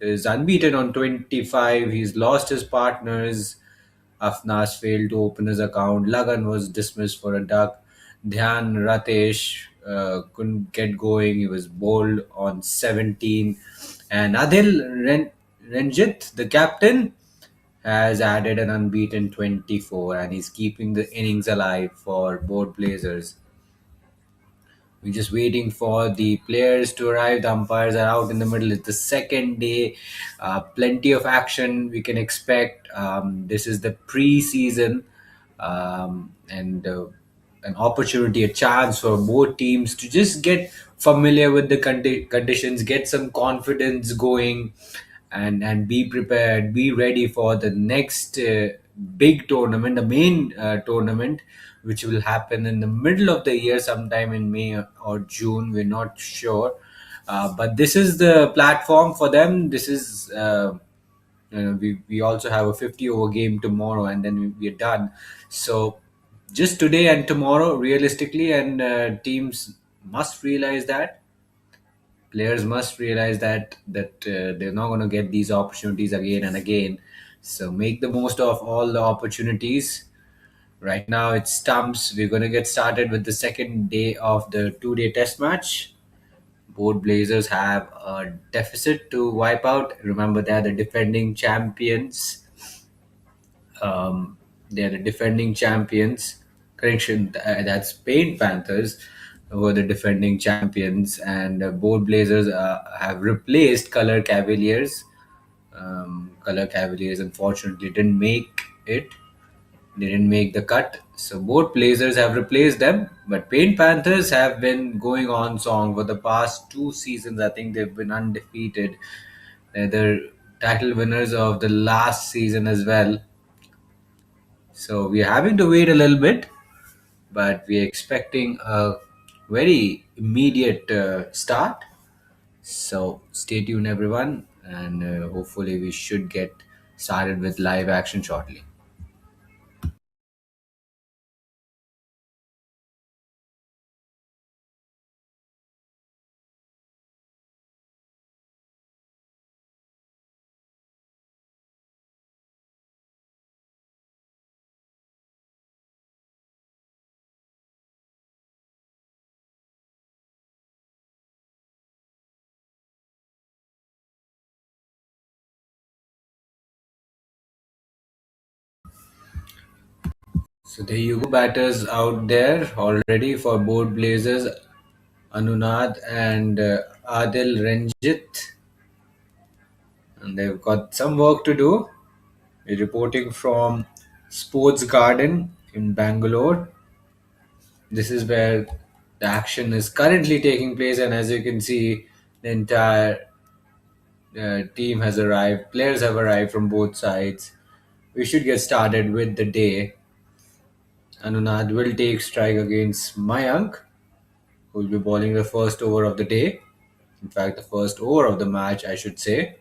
is unbeaten on 25. He's lost his partners. Afnas failed to open his account. Lagan was dismissed for a duck. Dhyan Ratesh couldn't get going. He was bowled on 17. And Ranjit, the captain, has added an unbeaten 24, and he's keeping the innings alive for both Blazers. We're just waiting for the players to arrive. The umpires are out in the middle. It's the second day. Plenty of action we can expect. This is the pre-season, and an opportunity, a chance for both teams to just get familiar with the conditions, get some confidence going, and be prepared, be ready for the next big tournament, the main tournament, which will happen in the middle of the year, sometime in May or June. We're not sure, but this is the platform for them. This is we also have a 50 over game tomorrow, and then we're done. So just today and tomorrow, realistically, and teams must realize that, players must realize that they're not going to get these opportunities again and again. So make the most of all the opportunities. Right now it stumps. We're going to get started with the second day of the 2-day test match. Both Blazers have a deficit to wipe out. Remember, they're the defending champions. They are the defending champions. Correction, that's Paint Panthers who are the defending champions, and both Blazers have replaced Color Cavaliers. Color Cavaliers unfortunately didn't make it. They didn't make the cut. So both Blazers have replaced them. But Paint Panthers have been going on song for the past 2 seasons. I think they've been undefeated. They're the title winners of the last season as well. So we're having to wait a little bit, but we're expecting a very immediate start. So stay tuned, everyone, and hopefully we should get started with live action shortly. So there you go, batters out there already for both Blazers, Anunad and Adil Ranjit, and they've got some work to do. We're reporting from Sports Garden in Bangalore. This is where the action is currently taking place, and as you can see, the entire team has arrived. Players have arrived from both sides. We should get started with the day. Anunad will take strike against Mayank, who will be bowling the first over of the day. In fact, the first over of the match, I should say.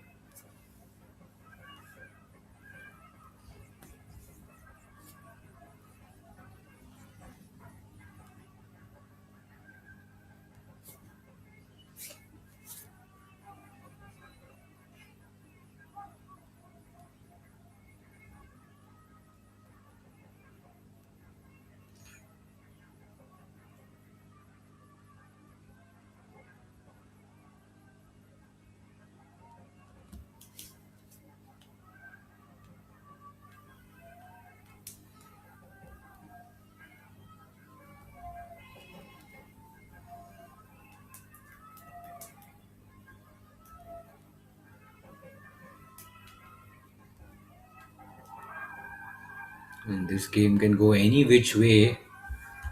And this game can go any which way.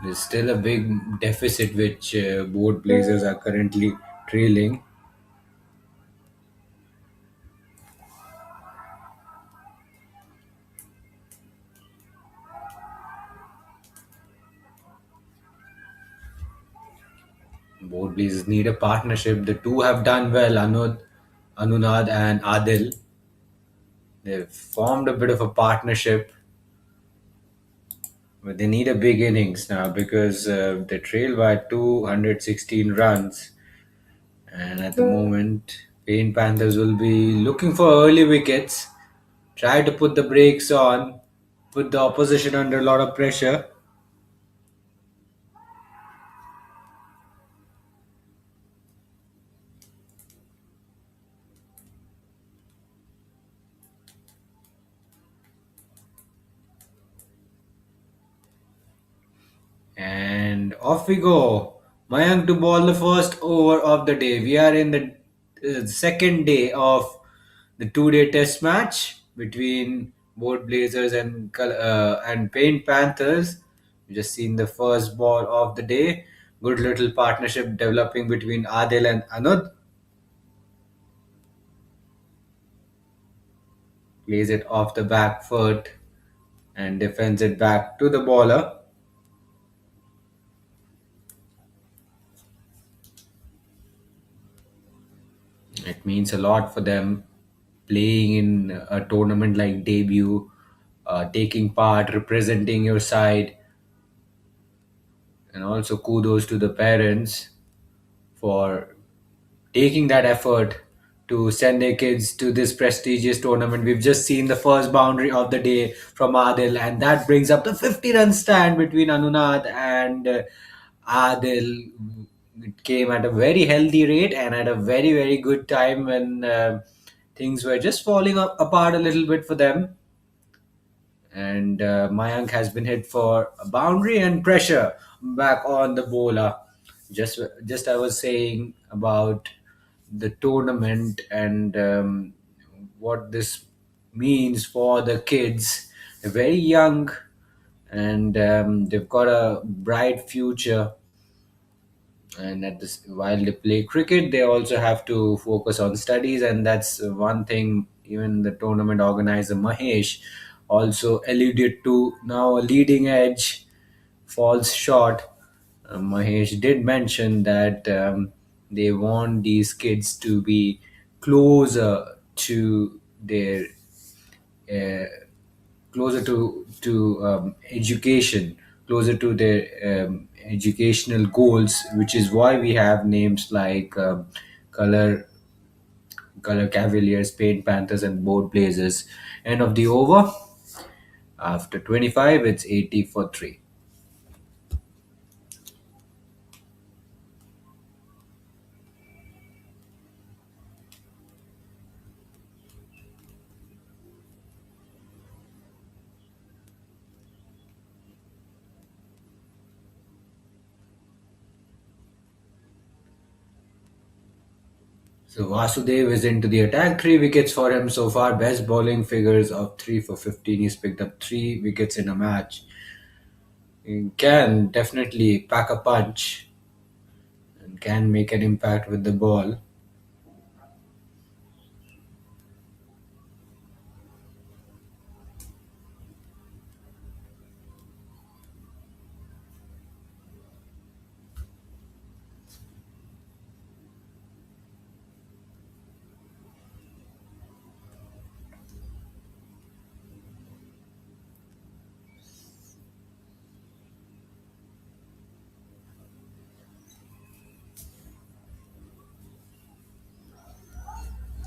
There's still a big deficit which both Blazers are currently trailing. Both Blazers need a partnership. The two have done well, Anunad and Adil. They've formed a bit of a partnership, but they need a big innings now because they trail by 216 runs. And at the moment, Pain Panthers will be looking for early wickets, try to put the brakes on, put the opposition under a lot of pressure. And off we go. Mayank to ball the first over of the day. We are in the second day of the 2 day test match between both Blazers and Paint Panthers. We just seen the first ball of the day. Good little partnership developing between Adil and Anud. Plays it off the back foot and defends it back to the bowler. It means a lot for them playing in a tournament like debut, taking part, representing your side, and also kudos to the parents for taking that effort to send their kids to this prestigious tournament. We've just seen the first boundary of the day from Adil, and that brings up the 50-run stand between Anunad and Adil. It came at a very healthy rate and at a very, very good time when things were just falling apart a little bit for them. And Mayank has been hit for a boundary and pressure back on the bowler. Just I was saying about the tournament and what this means for the kids. They're very young and they've got a bright future. And at this, while they play cricket, they also have to focus on studies, and that's one thing. Even the tournament organizer Mahesh also alluded to. Now a leading edge falls short. Mahesh did mention that they want these kids to be closer to their uh, closer to education, closer to their educational goals, which is why we have names like color color Cavaliers, Paint Panthers, and Board Blazers. End of the over. After 25, it's 80 for three. So Vasudev is into the attack. 3 wickets for him so far. Best bowling figures of 3 for 15. He's picked up 3 wickets in a match. He can definitely pack a punch and can make an impact with the ball.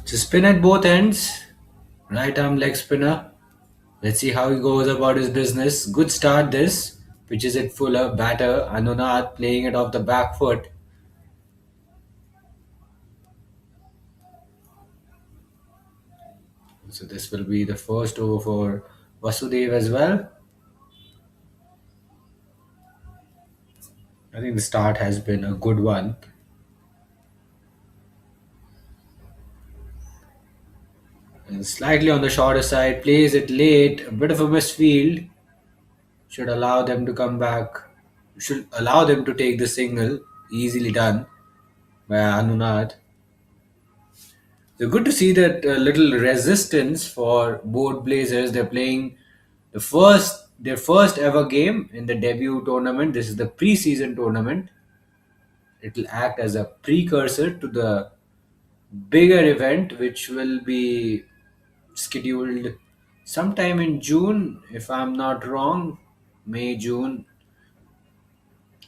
So spin at both ends. Right arm leg spinner. Let's see how he goes about his business. Good start this. Pitches it fuller. Batter Anunath playing it off the back foot. So this will be the first over for Vasudev as well. I think the start has been a good one. And slightly on the shorter side, plays it late, a bit of a misfield. Should allow them to come back. Should allow them to take the single. Easily done by Anunath. So good to see that little resistance for both Blazers. They're playing their first ever game in the debut tournament. This is the preseason tournament. It will act as a precursor to the bigger event, which will be scheduled sometime in June, if I'm not wrong. May, June.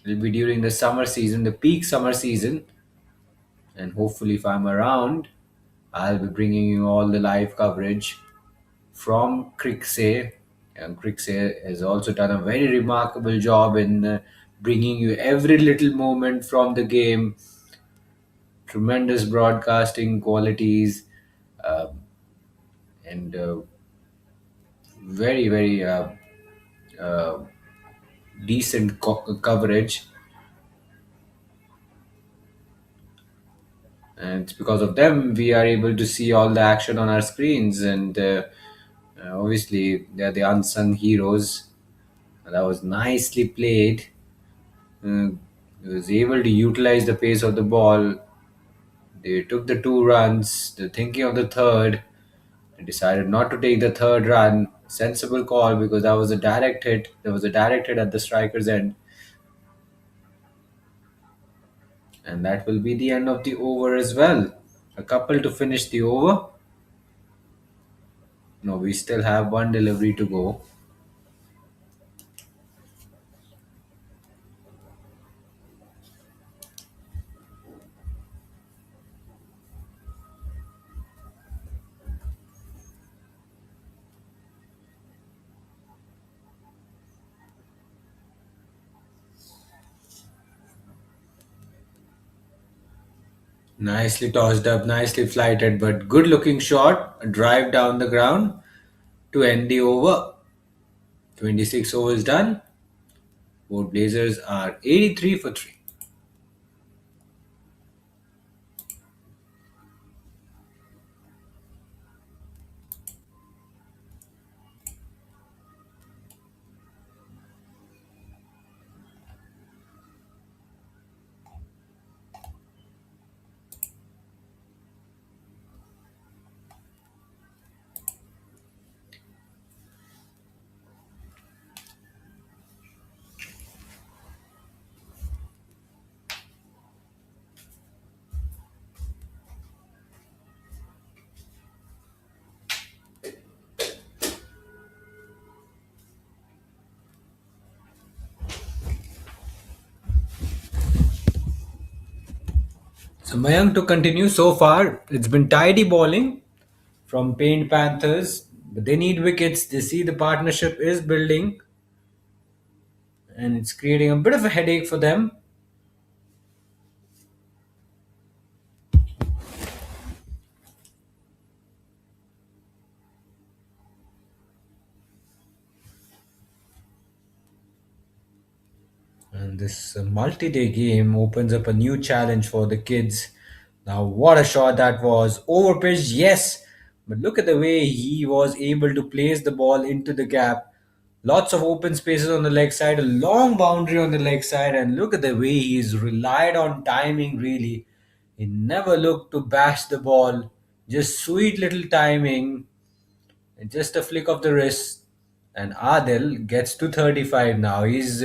It'll be during the summer season, the peak summer season, and hopefully, if I'm around, I'll be bringing you all the live coverage from Cricsay. And Cricsay has also done a very remarkable job in bringing you every little moment from the game. Tremendous broadcasting qualities, uh, and very, very uh, decent coverage. And it's because of them we are able to see all the action on our screens. And obviously, they're the unsung heroes. That was nicely played. He was able to utilize the pace of the ball. They took the two runs. They're thinking of the third. They decided not to take the third run. Sensible call because that was a direct hit. There was a direct hit at the striker's end. And that will be the end of the over as well. A couple to finish the over. No, we still have one delivery to go. Nicely tossed up, nicely flighted, but good looking shot. A drive down the ground to end the over. 26 overs done. Both Blazers are 83 for 3. So Mayank, to continue, so far it's been tidy bowling from Paint Panthers, but they need wickets. They see the partnership is building and it's creating a bit of a headache for them. And this multi day game opens up a new challenge for the kids. Now, what a shot that was! Overpitched, yes, but look at the way he was able to place the ball into the gap. Lots of open spaces on the leg side, a long boundary on the leg side, and look at the way he's relied on timing really. He never looked to bash the ball, just sweet little timing. And just a flick of the wrist, and Adil gets to 35 now. He's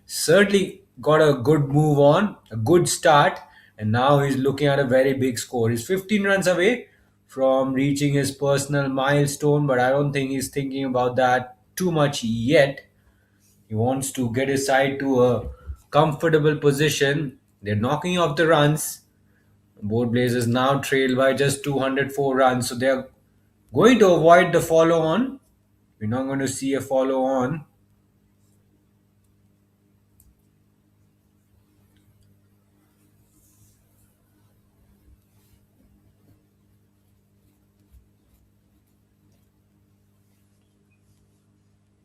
certainly got a good move on, a good start, and now he's looking at a very big score. He's 15 runs away from reaching his personal milestone, but I don't think he's thinking about that too much yet. He wants to get his side to a comfortable position. They're knocking off the runs. Both Blazers now trail by just 204 runs, so they're going to avoid the follow on. We're not going to see a follow on.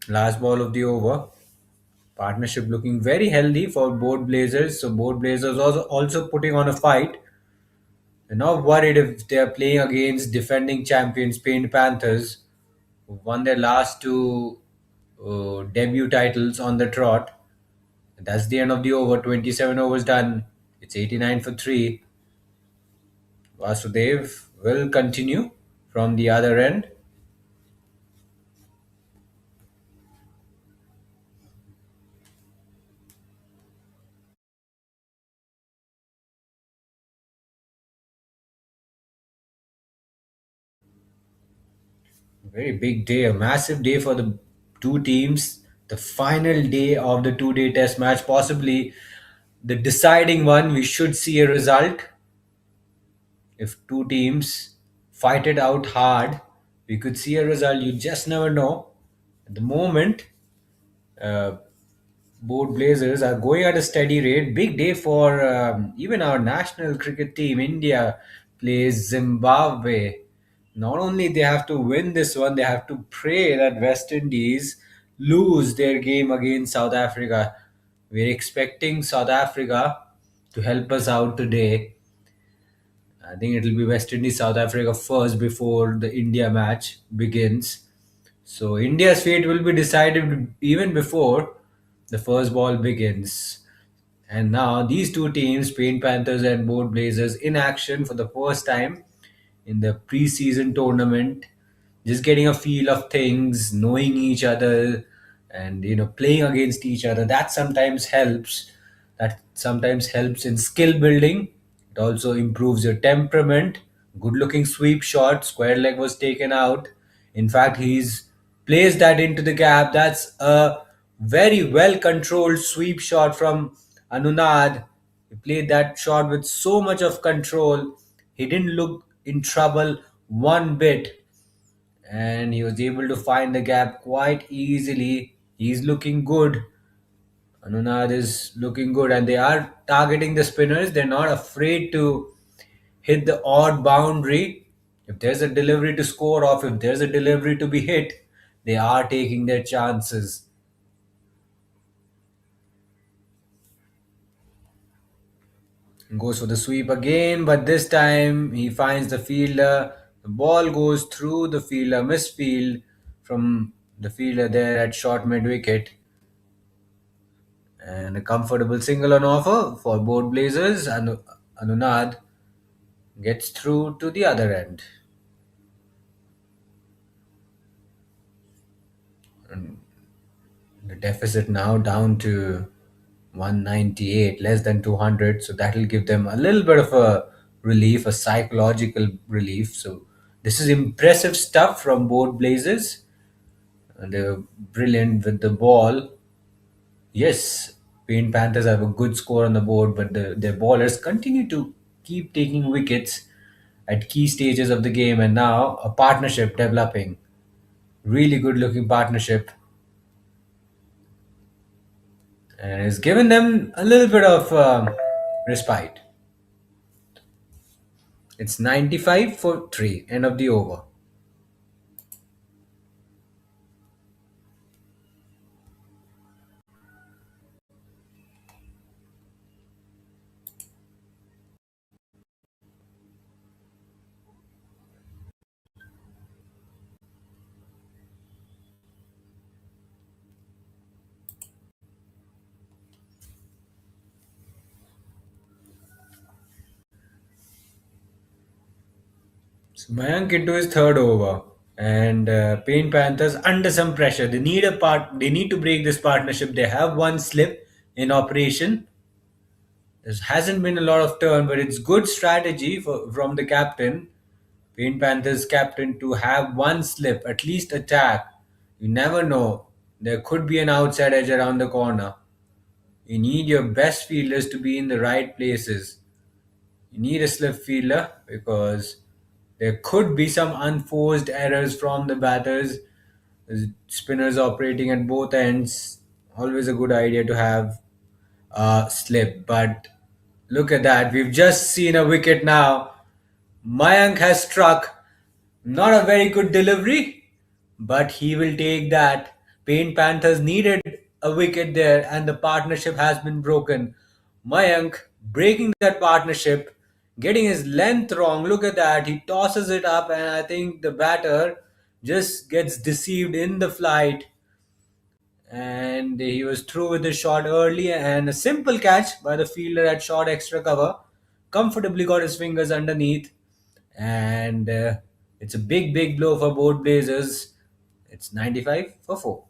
Last ball of the over. Partnership looking very healthy for both Blazers. So both Blazers also putting on a fight. They're not worried if they're playing against defending champions Paint Panthers, who won their last two debut titles on the trot. That's the end of the over. 27 overs done. It's 89 for 3. Vasudev will continue from the other end. Very big day, a massive day for the two teams. The final day of the 2 day test match, possibly the deciding one. We should see a result if two teams fight it out hard, we could see a result. You just never know. At the moment, uh, both Blazers are going at a steady rate. Big day for even our national cricket team. India plays Zimbabwe. Not only they have to win this one, they have to pray that West Indies lose their game against South Africa. We're expecting South Africa to help us out today. I think it'll be West Indies South Africa first before the India match begins. So India's fate will be decided even before the first ball begins. And now these two teams, Spain Panthers and Board Blazers, in action for the first time in the preseason tournament, just getting a feel of things, knowing each other, and playing against each other. That sometimes helps. That sometimes helps in skill building. It also improves your temperament. Good looking sweep shot, square leg was taken out. In fact, he's placed that into the gap. That's a very well controlled sweep shot from Anunad. He played that shot with so much of control. He didn't look in trouble one bit, and he was able to find the gap quite easily. He's looking good. Anunad is looking good, and they are targeting the spinners. They're not afraid to hit the odd boundary. If there's a delivery to score off, if there's a delivery to be hit, they are taking their chances. Goes for the sweep again, but this time he finds the fielder. The ball goes through the fielder, misfield from the fielder there at short mid wicket. And a comfortable single on offer for both Blazers. Anunad gets through to the other end. And the deficit now down to 198, less than 200. So that'll give them a little bit of a relief, a psychological relief. So this is impressive stuff from both Blazers. And they're brilliant with the ball. Yes, Paint Panthers have a good score on the board, but their ballers continue to keep taking wickets at key stages of the game, and now a partnership developing. Really good looking partnership, and it's given them a little bit of respite. It's 95 for 3, end of the over. So Mayank into his third over, and Paint Panthers under some pressure. They need a part. They need to break this partnership. They have one slip in operation. There hasn't been a lot of turn, but it's good strategy from the captain, Paint Panthers captain, to have one slip, at least attack. You never know. There could be an outside edge around the corner. You need your best fielders to be in the right places. You need a slip fielder because there could be some unforced errors from the batters. Spinners operating at both ends. Always a good idea to have slip. But look at that. We've just seen a wicket now. Mayank has struck. Not a very good delivery, but he will take that. Paint Panthers needed a wicket there, and the partnership has been broken. Mayank breaking that partnership, getting his length wrong. Look at that. He tosses it up, and I think the batter just gets deceived in the flight, and he was through with the shot early, and a simple catch by the fielder at short extra cover comfortably got his fingers underneath, and it's a big blow for both Blazers. It's 95 for 4.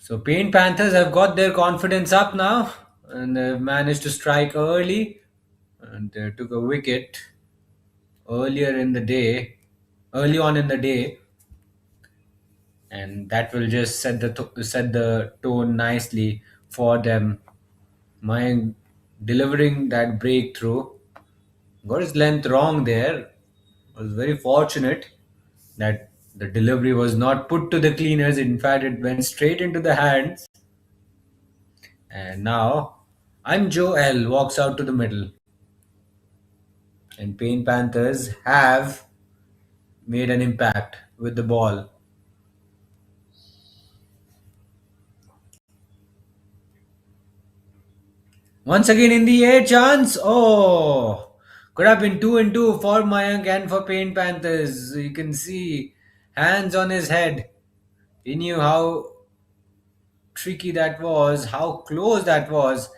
So Paint Panthers have got their confidence up now, and they've managed to strike early, and they took a wicket earlier in the day, early on in the day, and that will just set the tone nicely for them. My delivering that breakthrough got his length wrong there. Was very fortunate that the delivery was not put to the cleaners. In fact, it went straight into the hands. And now Anjo L walks out to the middle, and Pain Panthers have made an impact with the ball. Once again in the air, chance. Oh, could have been 2 and 2 for Mayank and for Pain Panthers. You can see hands on his head. He knew how tricky that was, how close that was.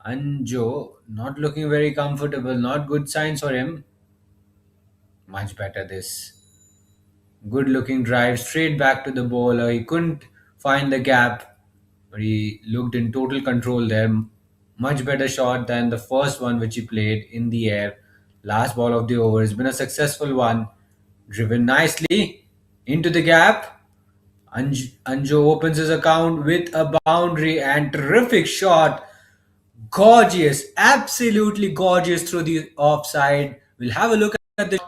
Anjo not looking very comfortable, not good signs for him. Much better this. Good looking drive straight back to the bowler. He couldn't find the gap, but he looked in total control there. Much better shot than the first one which he played in the air. Last ball of the over has been a successful one. Driven nicely into the gap. Anjo opens his account with a boundary and terrific shot. Gorgeous, absolutely gorgeous through the offside. We'll have a look at the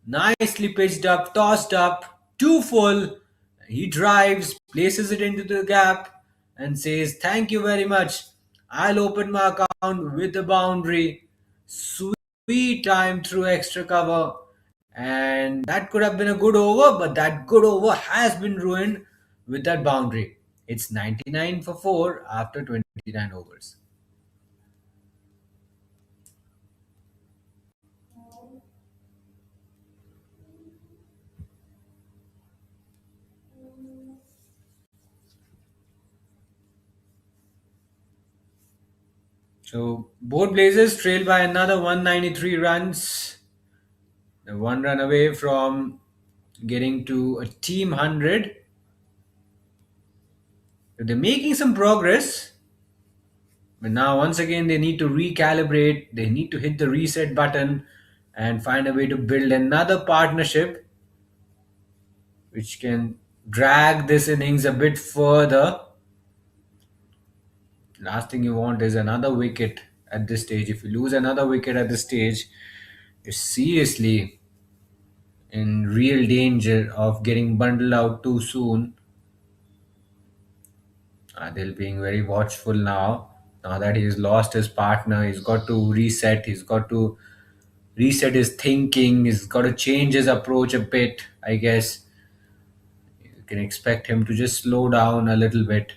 nicely pitched up, tossed up, too full. He drives, places it into the gap, and says, "Thank you very much. I'll open my account with the boundary." Sweet time through extra cover. And that could have been a good over, but that good over has been ruined with that boundary. It's 99 for 4 after 29 overs. So both Blazers trail by another 193 runs. They're one run away from getting to a team 100. They're making some progress, but now once again they need to recalibrate. They need to hit the reset button and find a way to build another partnership which can drag this innings a bit further. Last thing you want is another wicket at this stage. If you lose another wicket at this stage, you're seriously in real danger of getting bundled out too soon. Adil being very watchful now. Now that he's lost his partner, he's got to reset. He's got to reset his thinking. He's got to change his approach a bit. I guess you can expect him to just slow down a little bit.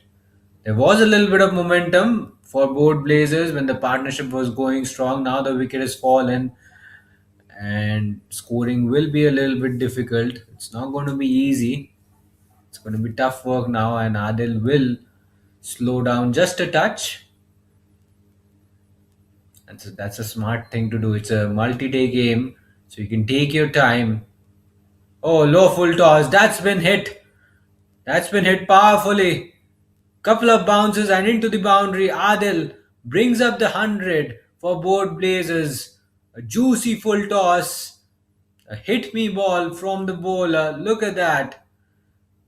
There was a little bit of momentum for both Blazers when the partnership was going strong. Now the wicket has fallen, and scoring will be a little bit difficult. It's not going to be easy. It's going to be tough work now, and Adil will slow down just a touch. That's a smart thing to do. It's a multi-day game, so you can take your time. Oh, low full toss. That's been hit. That's been hit powerfully. Couple of bounces and into the boundary. Adil brings up the 100 for both Blazers. A juicy full toss. A hit me ball from the bowler. Look at that.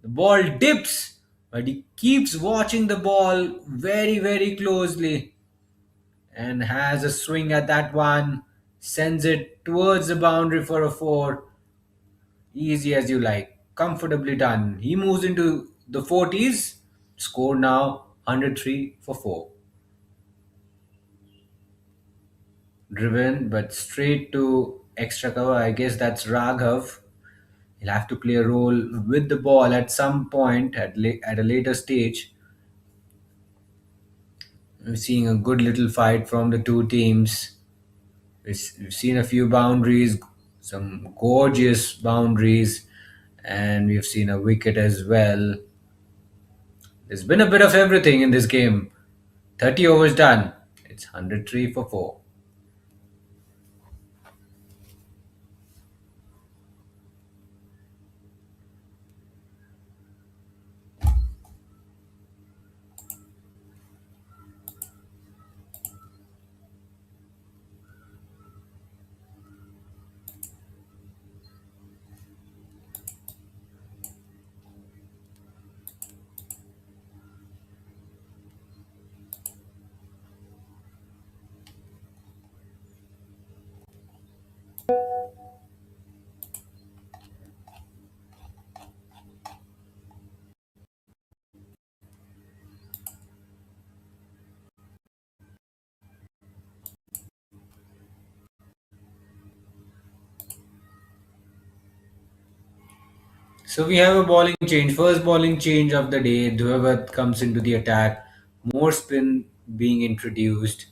The ball dips, but he keeps watching the ball very, very closely and has a swing at that one. Sends it towards the boundary for a 4. Easy as you like. Comfortably done. He moves into the 40s. Score now 103 for 4. Driven, but straight to extra cover. I guess that's Raghav. He'll have to play a role with the ball at some point at a later stage. We're seeing a good little fight from the two teams. We've seen a few boundaries, some gorgeous boundaries, and we've seen a wicket as well. There's been a bit of everything in this game. 30 overs done. It's 103 for 4. So we have a bowling change. First bowling change of the day. Whoever comes into the attack, more spin being introduced.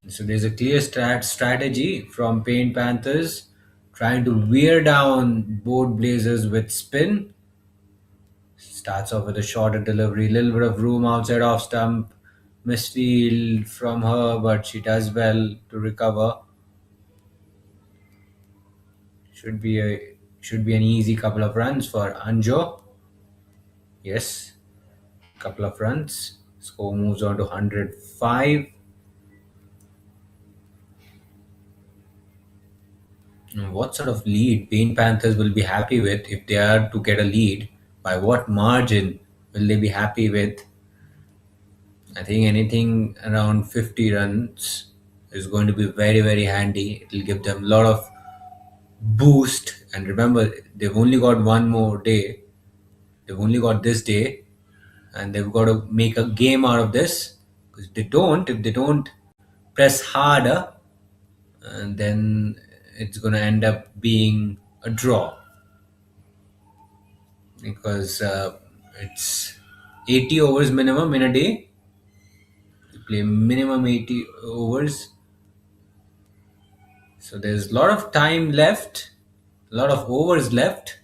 So there's a clear strategy from Paint Panthers trying to wear down board Blazers with spin. Starts off with a shorter delivery, little bit of room outside off stump. Misfield from her, but she does well to recover. Should be an easy couple of runs for Anjo. Yes, couple of runs. Score moves on to 105. What sort of lead Paint Panthers will be happy with if they are to get a lead? By what margin will they be happy with? I think anything around 50 runs is going to be very, very handy. It will give them a lot of boost. And remember, they've only got one more day. They've only got this day, and they've got to make a game out of this. Because if they don't press harder, and then it's going to end up being a draw because it's 80 overs minimum in a day. You play minimum 80 overs, so there's a lot of time left, a lot of overs left,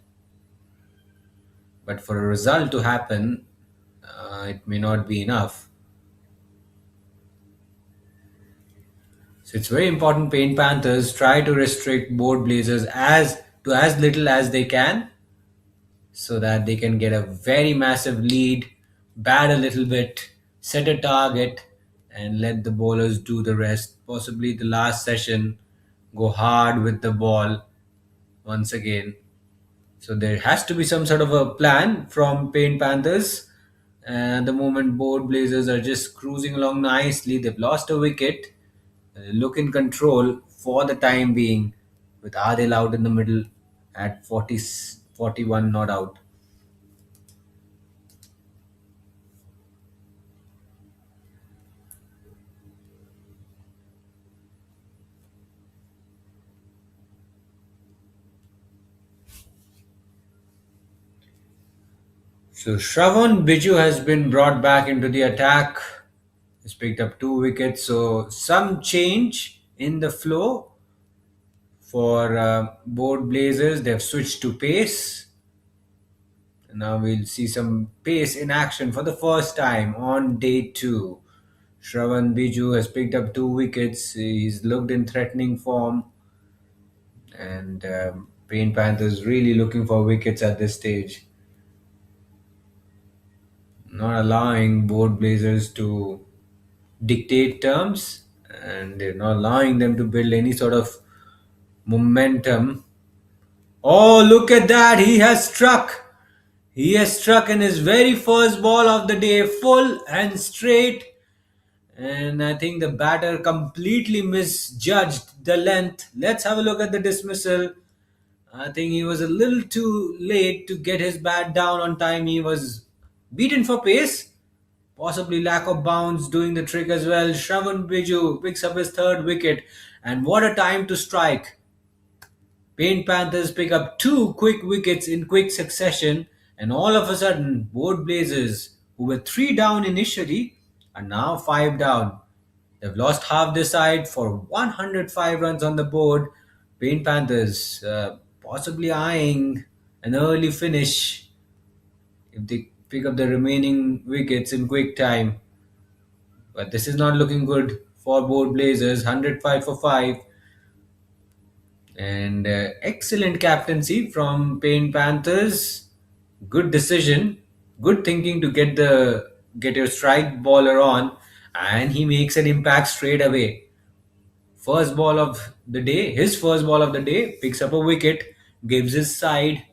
but for a result to happen, it may not be enough. So it's very important Paint Panthers try to restrict board Blazers as little as they can so that they can get a very massive lead, bat a little bit, set a target, and let the bowlers do the rest. Possibly the last session, go hard with the ball once again. So there has to be some sort of a plan from Paint Panthers. And the moment board Blazers are just cruising along nicely, they've lost a wicket. They look in control for the time being with Adil out in the middle at 41 not out. So Shravan Biju has been brought back into the attack. He's picked up 2 wickets. So some change in the flow for both Blazers. They've switched to pace. And now we'll see some pace in action for the first time on day two. Shravan Biju has picked up 2 wickets. He's looked in threatening form. And Paint Panthers really looking for wickets at this stage. Not allowing both Blazers to dictate terms, and they're not allowing them to build any sort of momentum. Oh, look at that! He has struck! He has struck in his very first ball of the day, full and straight. And I think the batter completely misjudged the length. Let's have a look at the dismissal. I think he was a little too late to get his bat down on time. He was beaten for pace. Possibly lack of bounce doing the trick as well. Shravan Biju picks up his third wicket. And what a time to strike. Paint Panthers pick up 2 quick wickets in quick succession. And all of a sudden, both Blazers, who were 3 down initially, are now 5 down. They've lost half the side for 105 runs on the board. Paint Panthers possibly eyeing an early finish if they pick up the remaining wickets in quick time. But this is not looking good for both Blazers. 105 for 5. And excellent captaincy from Paint Panthers. Good decision. Good thinking to get your strike baller on. And he makes an impact straight away. First ball of the day, his first ball of the day, picks up a wicket, gives his side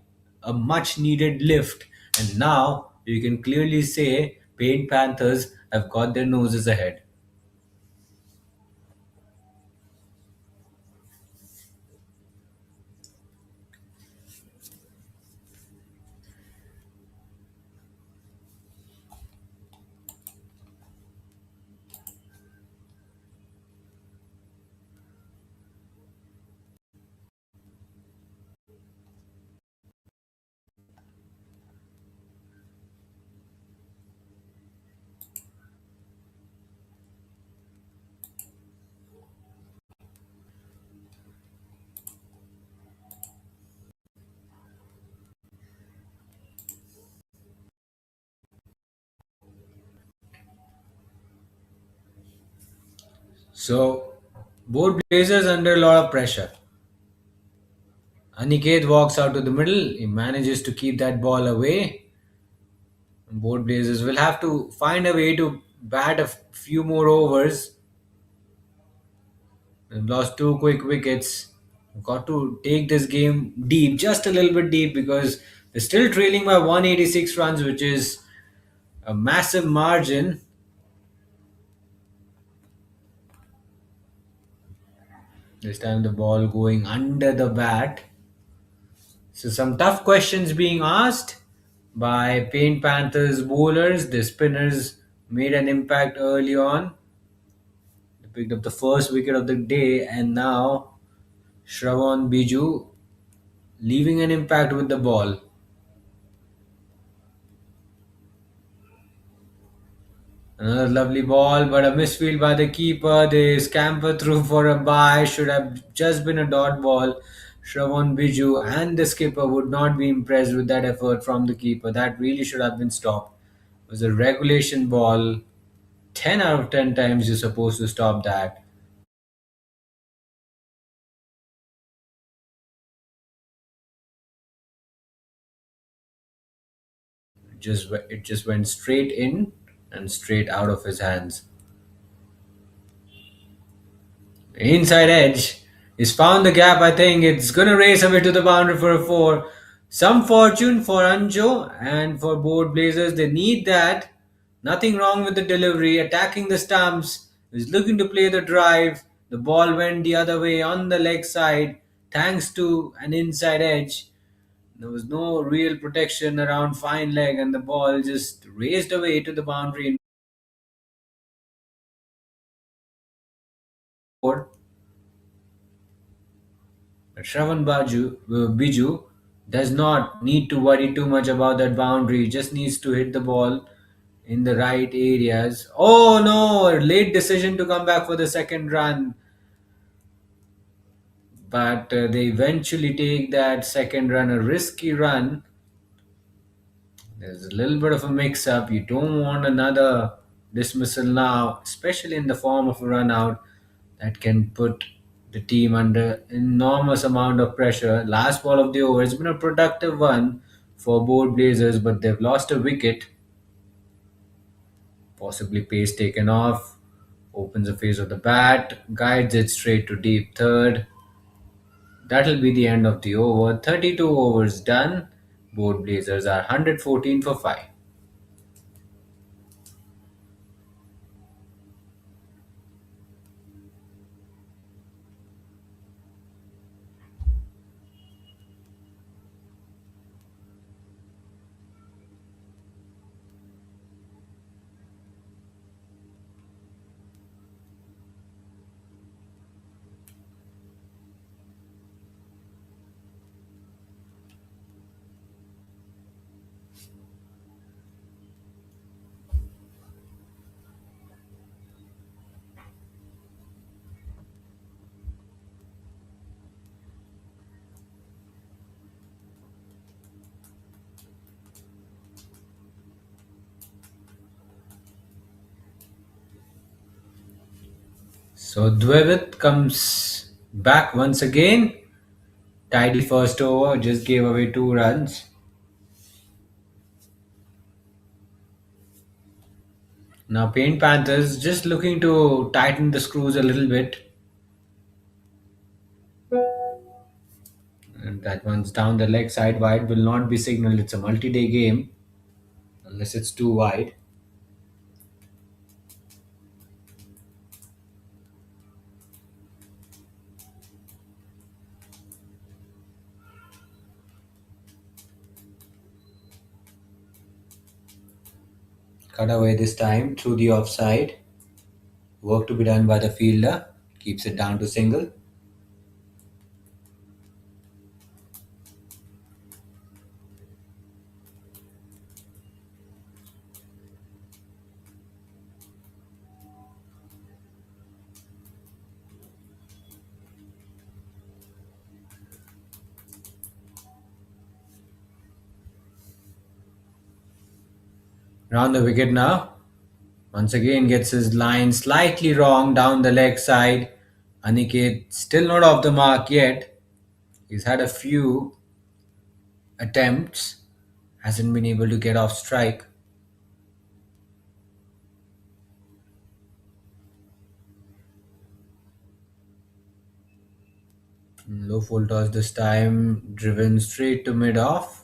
a much needed lift. And now you can clearly say Paint Panthers have got their noses ahead. So, both Blazers under a lot of pressure. Aniket walks out to the middle. He manages to keep that ball away. Both Blazers will have to find a way to bat a few more overs. They've lost two quick wickets. Got to take this game deep, just a little bit deep, because they're still trailing by 186 runs, which is a massive margin. This time the ball going under the bat. So some tough questions being asked by Paint Panthers bowlers. The spinners made an impact early on. They picked up the first wicket of the day, and now Shravan Biju leaving an impact with the ball. Another lovely ball, but a misfield by the keeper. They scamper through for a bye. Should have just been a dot ball. Shravan Biju and the skipper would not be impressed with that effort from the keeper. That really should have been stopped. It was a regulation ball. 10 out of 10 times you're supposed to stop that. It just went straight in and straight out of his hands. Inside edge. He's found the gap. I think it's going to race away to the boundary for a four. Some fortune for Anjo and for both Blazers. They need that. Nothing wrong with the delivery. Attacking the stumps. He's looking to play the drive. The ball went the other way on the leg side thanks to an inside edge. There was no real protection around fine leg, and the ball just raced away to the boundary in four. Biju does not need to worry too much about that boundary. He just needs to hit the ball in the right areas. Oh no, a late decision to come back for the second run. But they eventually take that second run, a risky run. There's a little bit of a mix up. You don't want another dismissal now, especially in the form of a run out that can put the team under enormous amount of pressure. Last ball of the over. It's been a productive one for both Blazers, but they've lost a wicket. Possibly pace taken off. Opens the face of the bat, guides it straight to deep third. That'll be the end of the over. 32 overs done. Both Blazers are 114 for 5. So Dvivit comes back once again. Tidy first over, just gave away 2 runs. Now Paint Panthers just looking to tighten the screws a little bit. And that one's down the leg side wide will not be signaled. It's a multi-day game unless it's too wide. Cut away this time through the offside. Work to be done by the fielder. Keeps it down to single. Round the wicket now. Once again gets his line slightly wrong down the leg side. Aniket still not off the mark yet. He's had a few attempts, hasn't been able to get off strike. Low full toss this time, driven straight to mid off.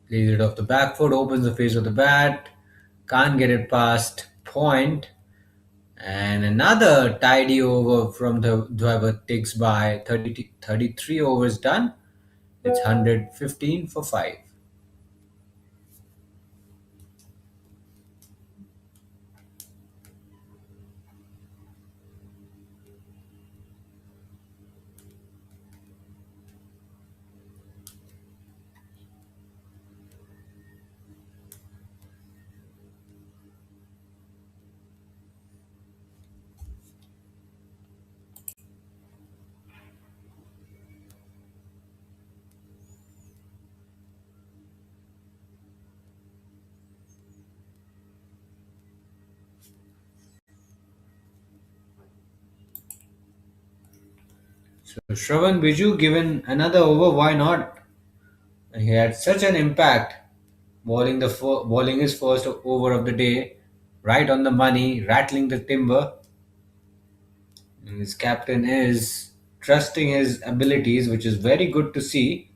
Plays it off the back foot, opens the face of the bat, can't get it past point, and another tidy over from the driver takes by 33 overs done. It's 115 for 5. So Shravan Biju given another over, why not? And he had such an impact, bowling his first over of the day, right on the money, rattling the timber. And his captain is trusting his abilities, which is very good to see.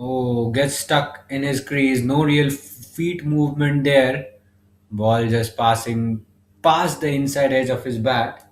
Oh, gets stuck in his crease. No real feet movement there. Ball just passing past the inside edge of his bat.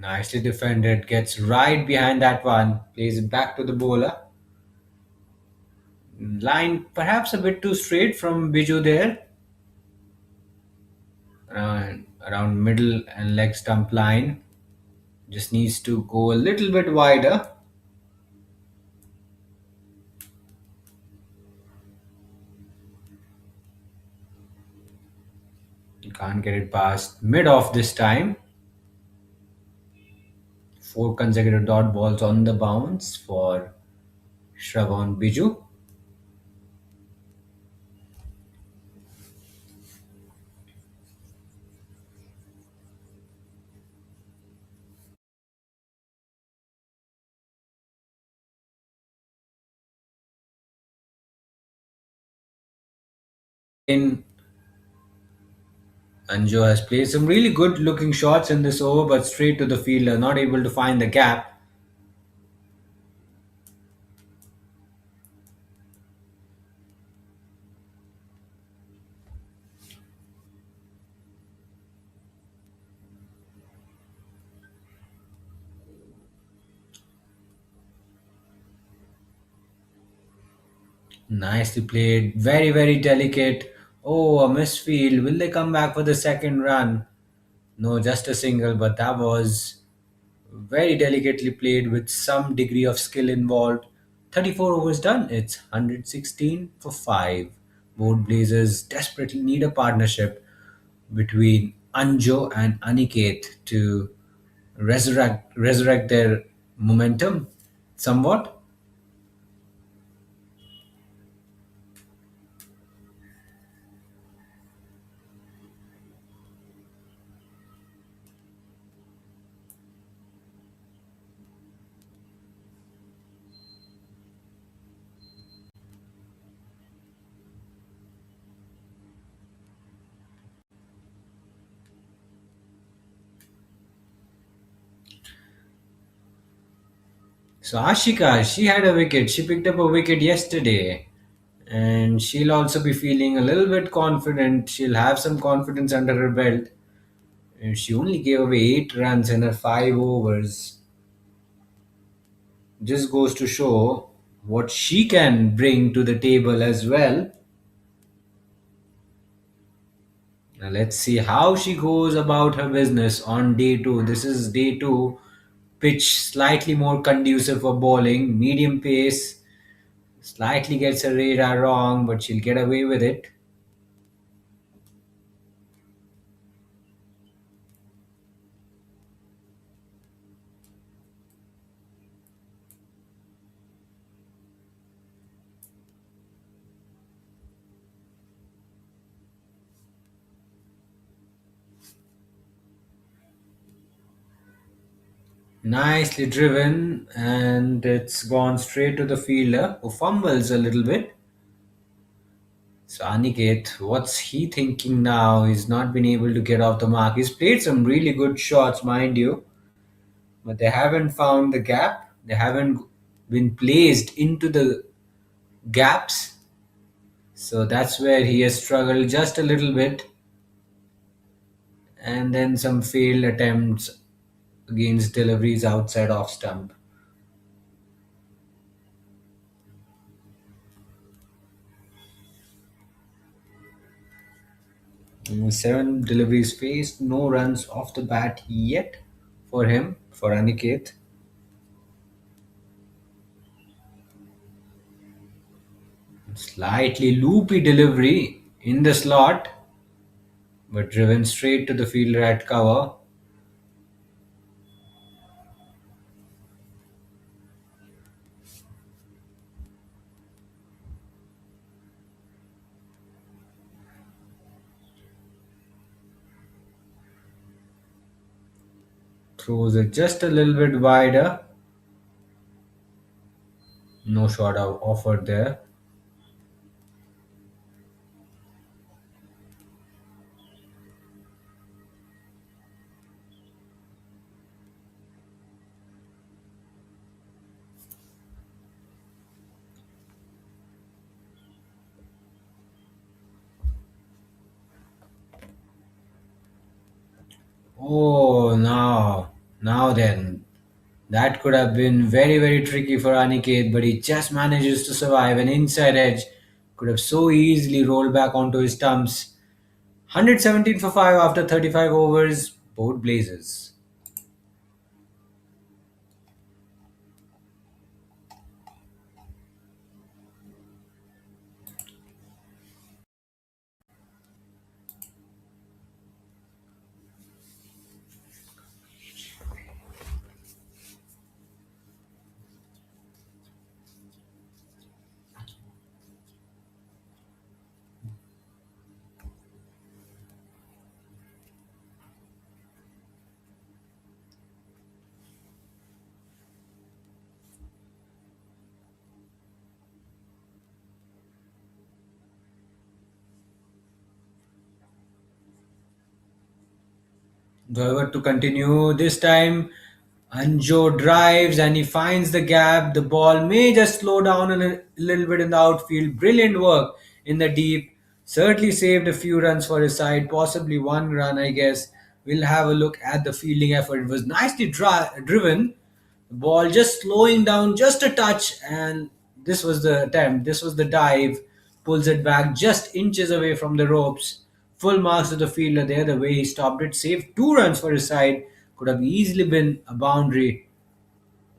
Nicely defended. Gets right behind that one. Plays it back to the bowler. Line perhaps a bit too straight from Biju there. Around middle and leg stump line. Just needs to go a little bit wider. You can't get it past mid off this time. Four consecutive dot balls on the bounce for Shravan Biju. In Anjo has played some really good looking shots in this over, but straight to the fielder, not able to find the gap. Nicely played, very, very delicate. Oh, a misfield. Will they come back for the second run? No, just a single, but that was very delicately played with some degree of skill involved. 34 overs done. It's 116 for 5. Both Blazers desperately need a partnership between Anjo and Aniket to resurrect their momentum somewhat. So Ashika, she had a wicket. She picked up a wicket yesterday. And she'll also be feeling a little bit confident. She'll have some confidence under her belt. And she only gave away 8 runs in her 5 overs. Just goes to show what she can bring to the table as well. Now let's see how she goes about her business on day two. This is day two. Pitch slightly more conducive for bowling, medium pace. Slightly gets her radar wrong, but she'll get away with it. Nicely driven, and it's gone straight to the fielder who fumbles a little bit. So Aniket, what's he thinking now? He's not been able to get off the mark. He's played some really good shots, mind you, but they haven't found the gap. They haven't been placed into the gaps. So that's where he has struggled just a little bit. And then some failed attempts against deliveries outside off stump. 7 deliveries faced, no runs off the bat yet for him, for Aniket. Slightly loopy delivery in the slot, but driven straight to the fielder at cover. Throws it just a little bit wider. No shot offered there. Oh, now then. That could have been very, very tricky for Aniket, but he just manages to survive. An inside edge could have so easily rolled back onto his stumps. 117 for 5 after 35 overs, both blazers. However, to continue this time, Anjo drives and he finds the gap. The ball may just slow down a little bit in the outfield. Brilliant work in the deep. Certainly saved a few runs for his side, possibly 1 run, I guess. We'll have a look at the fielding effort. It was nicely driven. The ball just slowing down just a touch, and this was the attempt. This was the dive. Pulls it back just inches away from the ropes. Full marks to the fielder there. The way he stopped it, saved 2 runs for his side. Could have easily been a boundary.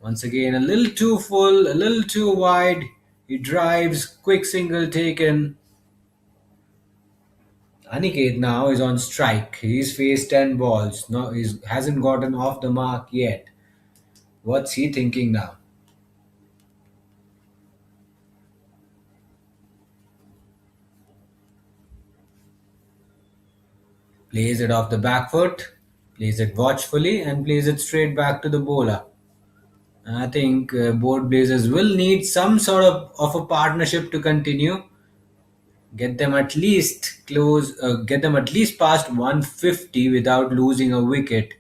Once again, a little too full, a little too wide. He drives, quick single taken. Aniket now is on strike. He's faced 10 balls. No, he hasn't gotten off the mark yet. What's he thinking now? Plays it off the back foot, plays it watchfully, and plays it straight back to the bowler. I think both Blazers will need some sort of a partnership to continue. Get them at least past 150 without losing a wicket,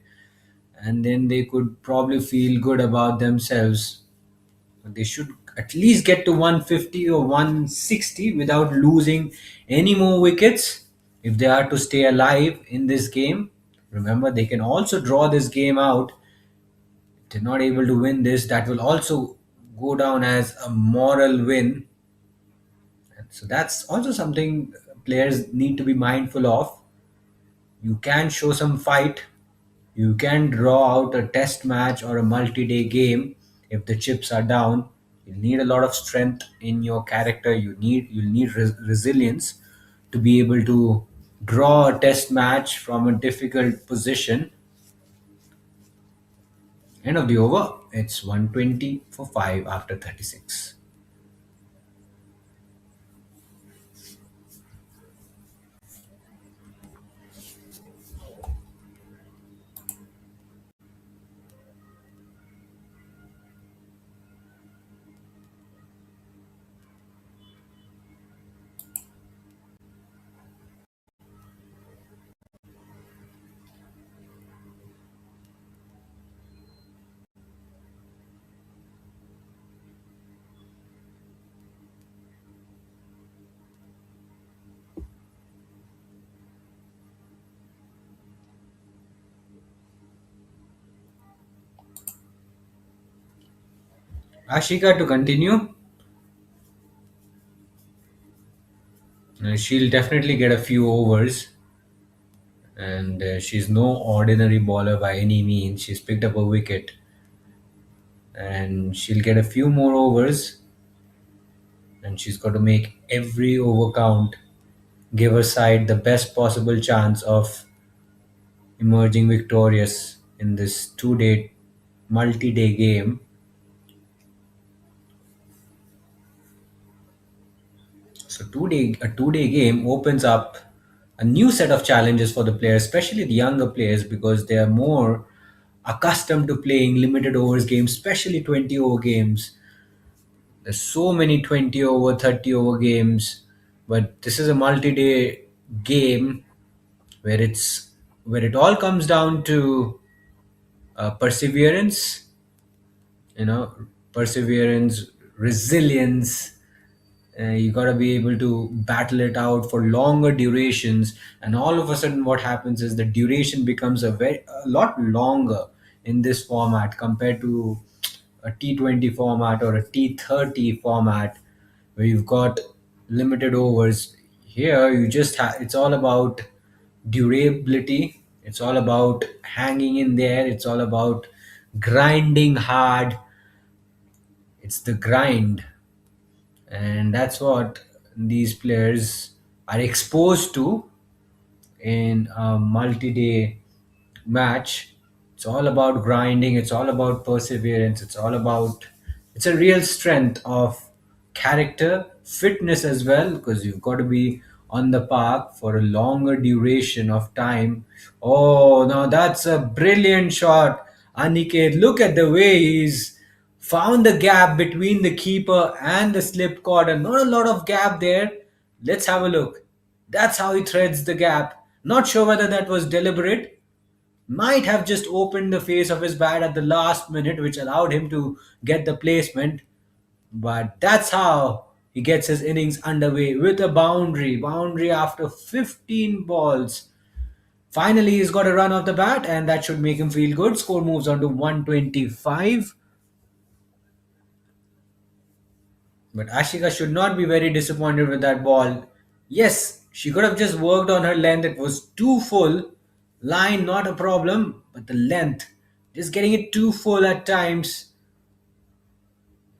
and then they could probably feel good about themselves. They should at least get to 150 or 160 without losing any more wickets if they are to stay alive in this game. Remember, they can also draw this game out. If they're not able to win this, that will also go down as a moral win. So that's also something players need to be mindful of. You can show some fight. You can draw out a test match or a multi-day game if the chips are down. You need a lot of strength in your character. You'll need resilience to be able to draw a test match from a difficult position. End of the over. It's 120 for 5 after 36. Ashika to continue. She'll definitely get a few overs, and she's no ordinary bowler by any means. She's picked up a wicket, and she'll get a few more overs, and she's got to make every over count, give her side the best possible chance of emerging victorious in this multi-day game. So a two-day game opens up a new set of challenges for the players, especially the younger players, because they are more accustomed to playing limited overs games, especially 20 over games. There's so many 20 over, 30 over games, but this is a multi-day game where it all comes down to perseverance, you know, perseverance, resilience. You got to be able to battle it out for longer durations, and all of a sudden what happens is the duration becomes a lot longer in this format compared to a T20 format or a T30 format where you've got limited overs. Here you just it's all about durability, it's all about hanging in there, it's all about grinding hard. It's the grind, and that's what these players are exposed to in a multi-day match. It's all about grinding, it's all about perseverance, it's a real strength of character, fitness as well, because you've got to be on the park for a longer duration of time. Oh, now that's a brilliant shot. Aniket, look at the way he's found the gap between the keeper and the slip cord, and not a lot of gap there. Let's have a look. That's how he threads the gap. Not sure whether that was deliberate. Might have just opened the face of his bat at the last minute, which allowed him to get the placement. But that's how he gets his innings underway with a boundary. Boundary after 15 balls. Finally, he's got a run off the bat, and that should make him feel good. Score moves on to 125. But Ashika should not be very disappointed with that ball. Yes, she could have just worked on her length. It was too full. Line, not a problem, but the length. Just getting it too full at times.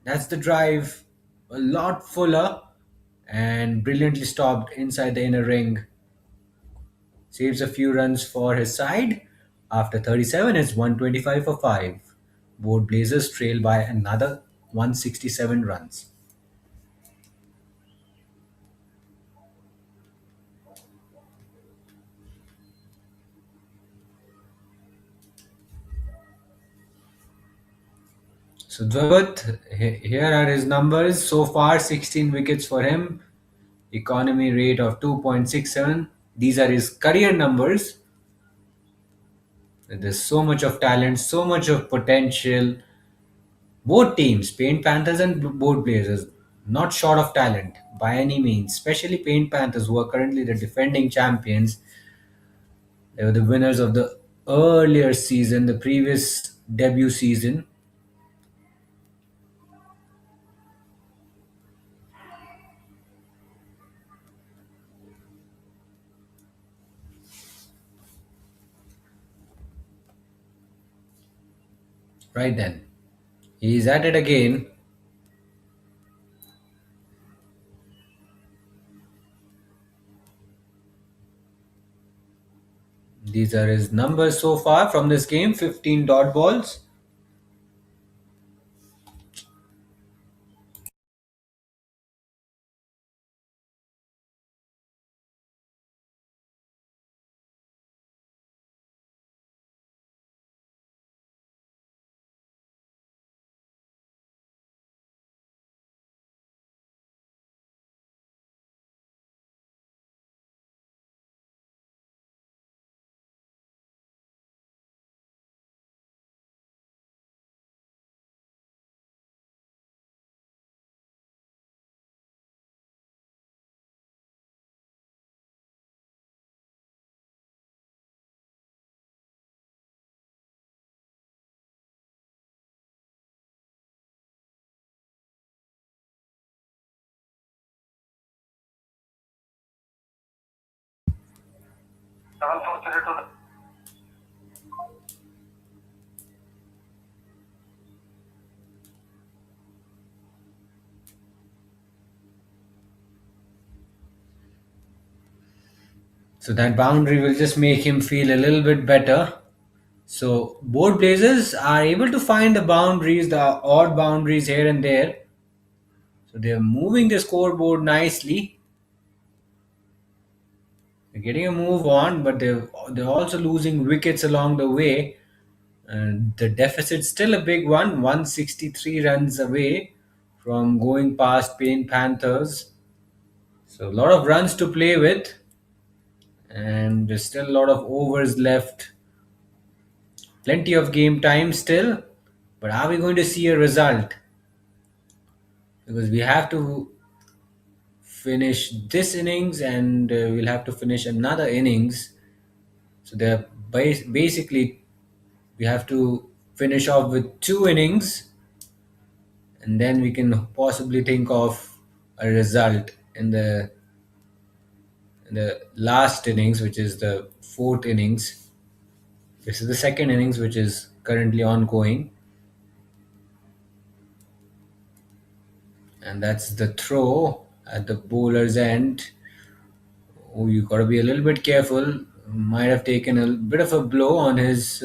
That's the drive. A lot fuller and brilliantly stopped inside the inner ring. Saves a few runs for his side. After 37, it's 125 for 5. Both Blazers trail by another 167 runs. So Dwayat, here are his numbers. So far, 16 wickets for him. Economy rate of 2.67. These are his career numbers. There's so much of talent, so much of potential. Both teams, Paint Panthers and Board Blazers, not short of talent by any means, especially Paint Panthers, who are currently the defending champions. They were the winners of the earlier season, the previous debut season. Right then, he's at it again. These are his numbers so far from this game: 15 dot balls. So that boundary will just make him feel a little bit better. So both Blazers are able to find the boundaries, the odd boundaries here and there. So they're moving the scoreboard nicely. They're getting a move on, but they're also losing wickets along the way. And the deficit's still a big one, 163 runs away from going past Pain Panthers. So a lot of runs to play with, and there's still a lot of overs left. Plenty of game time still, but are we going to see a result? Because we have to finish this innings and we'll have to finish another innings. So they're basically we have to finish off with two innings, and then we can possibly think of a result in the last innings, which is the fourth innings. This is the second innings, which is currently ongoing, and that's the throw at the bowler's end. Oh, you got to be a little bit careful. Might have taken a bit of a blow on his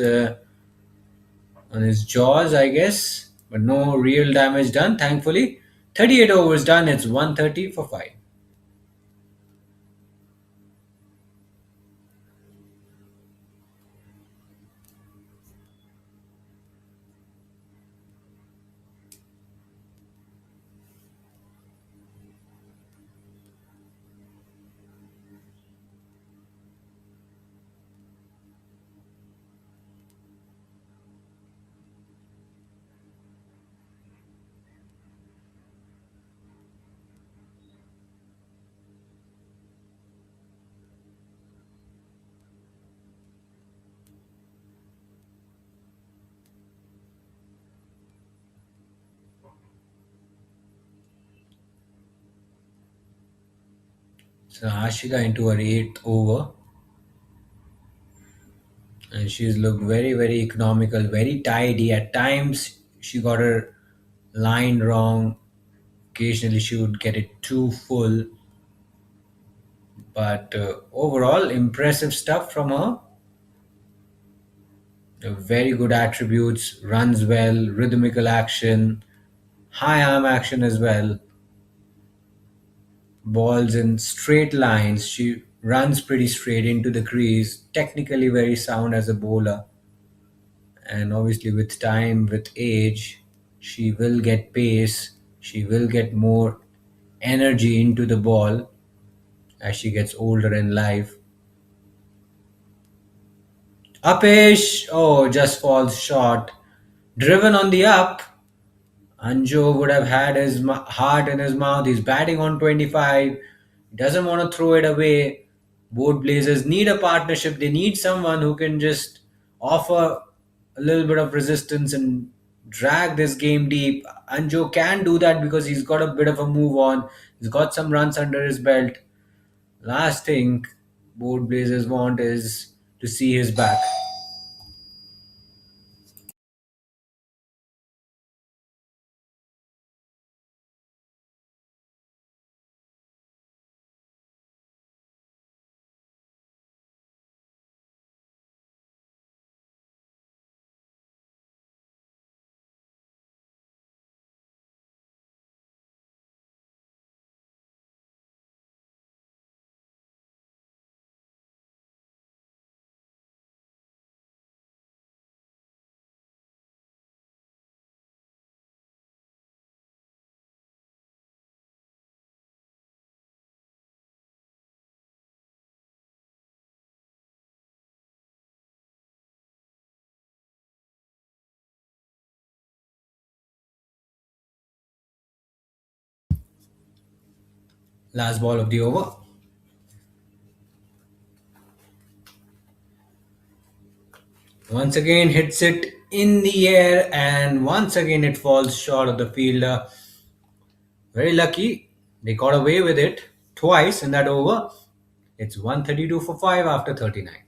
jaws, I guess, but no real damage done. Thankfully, 38 overs done. It's 130 for five. So Ashika into her eighth over, and she's looked very, very economical, very tidy. At times, she got her line wrong. Occasionally, she would get it too full, but overall, impressive stuff from her. Very good attributes, runs well, rhythmical action, high arm action as well, balls in straight lines. She runs pretty straight into the crease, technically very sound as a bowler. And obviously, with time, with age, she will get pace, she will get more energy into the ball as she gets older in life. Upish, oh, just falls short. Driven on the up, Anjo would have had his heart in his mouth. He's batting on 25. He doesn't want to throw it away. Both Blazers need a partnership. They need someone who can just offer a little bit of resistance and drag this game deep. Anjo can do that because he's got a bit of a move on. He's got some runs under his belt. Last thing both Blazers want is to see his back. Last ball of the over. Once again hits it in the air and once again it falls short of the fielder. Very lucky. They got away with it twice in that over. It's 132 for 5 after 39.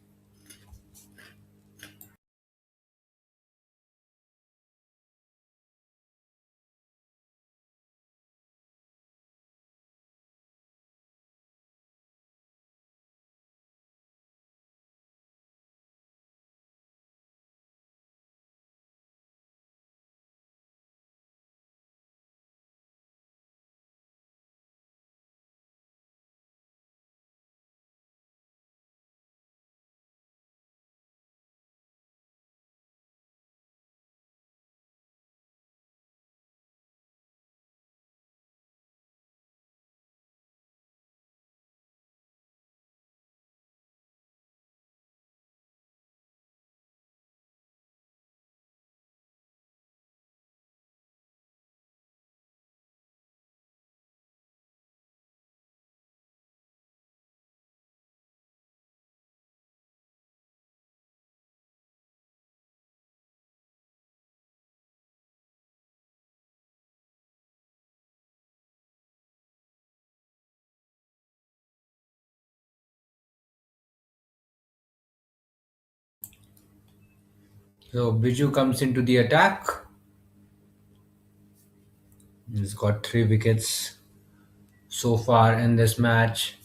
So Biju comes into the attack. He's got 3 wickets so far in this match.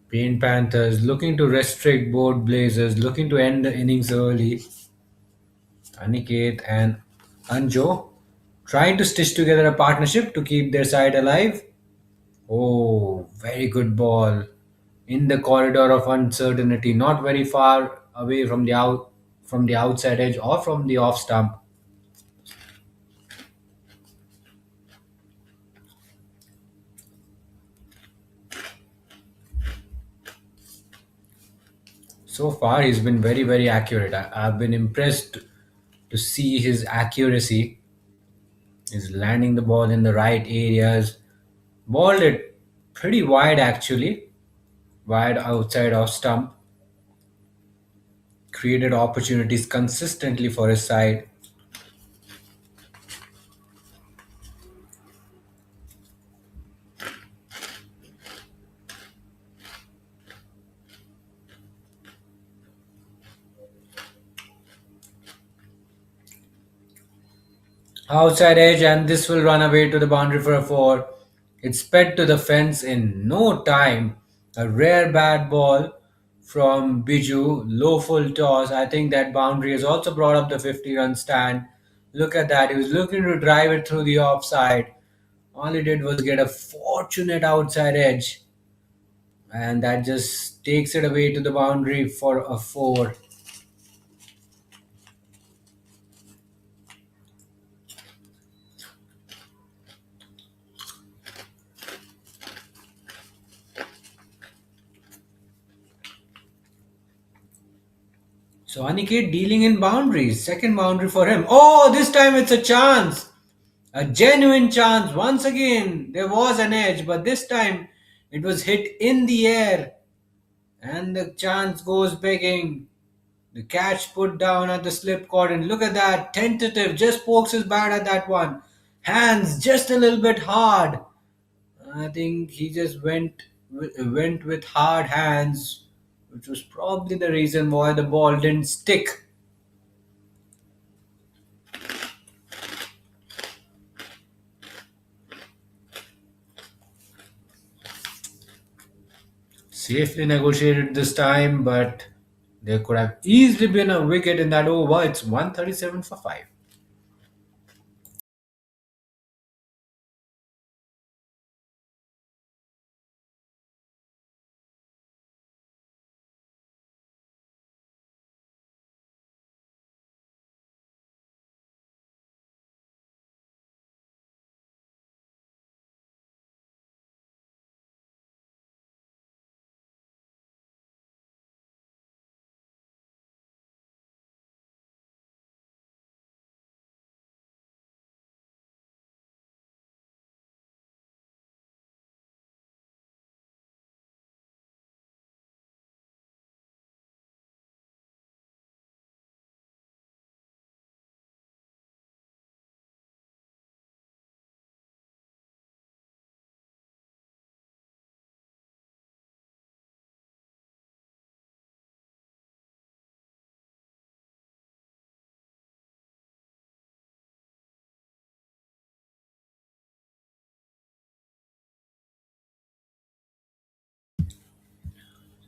Pain Panthers looking to restrict both Blazers, looking to end the innings early. Aniket and Anjo trying to stitch together a partnership to keep their side alive. Oh, very good ball in the corridor of uncertainty, not very far away from the outside edge or from the off stump. So far, he's been very accurate. I've been impressed to see his accuracy. He's landing the ball in the right areas. Balled it pretty wide actually, wide outside off stump. Created opportunities consistently for his side. Outside edge, and this will run away to the boundary for a four. It sped to the fence in no time. A rare bad ball from Biju, low full toss. I think that boundary has also brought up the 50-run stand. Look at that. He was looking to drive it through the offside. All he did was get a fortunate outside edge, and that just takes it away to the boundary for a four. So Aniket dealing in boundaries. Second boundary for him. Oh, this time it's a chance. A genuine chance. Once again, there was an edge, but this time it was hit in the air, and the chance goes begging. The catch put down at the slip cord, and look at that, tentative, just pokes his bat at that one. Hands just a little bit hard. I think he just went with hard hands, which was probably the reason why the ball didn't stick. Safely negotiated this time, but there could have easily been a wicket in that over. It's 137 for 5.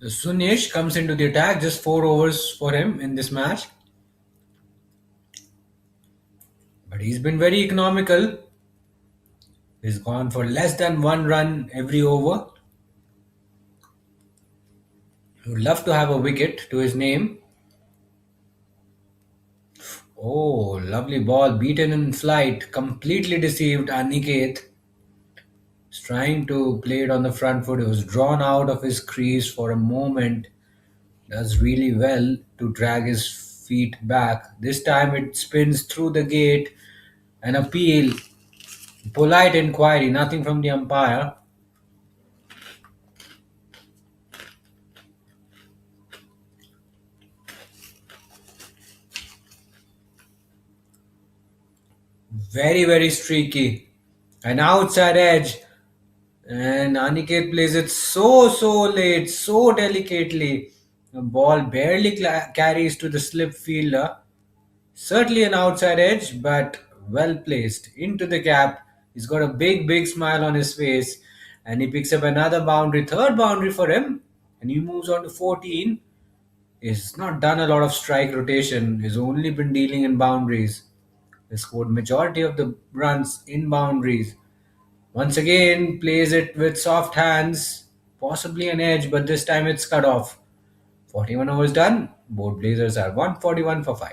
So Sunish comes into the attack, just 4 overs for him in this match. But he's been very economical. He's gone for less than 1 run every over. He would love to have a wicket to his name. Oh, lovely ball, beaten in flight, completely deceived. Aniket is trying to play it on the front foot. He was drawn out of his crease for a moment. Does really well to drag his feet back. This time it spins through the gate. An appeal, polite inquiry, nothing from the umpire. Very, very streaky. An outside edge. And Aniket plays it so late, so delicately. The ball barely carries to the slip fielder. Certainly an outside edge, but well placed. Into the gap. He's got a big smile on his face. And he picks up another boundary, third boundary for him. And he moves on to 14. He's not done a lot of strike rotation. He's only been dealing in boundaries. He scored majority of the runs in boundaries. Once again, plays it with soft hands, possibly an edge, but this time it's cut off. 41 overs done. Both Blazers are 141 for 5.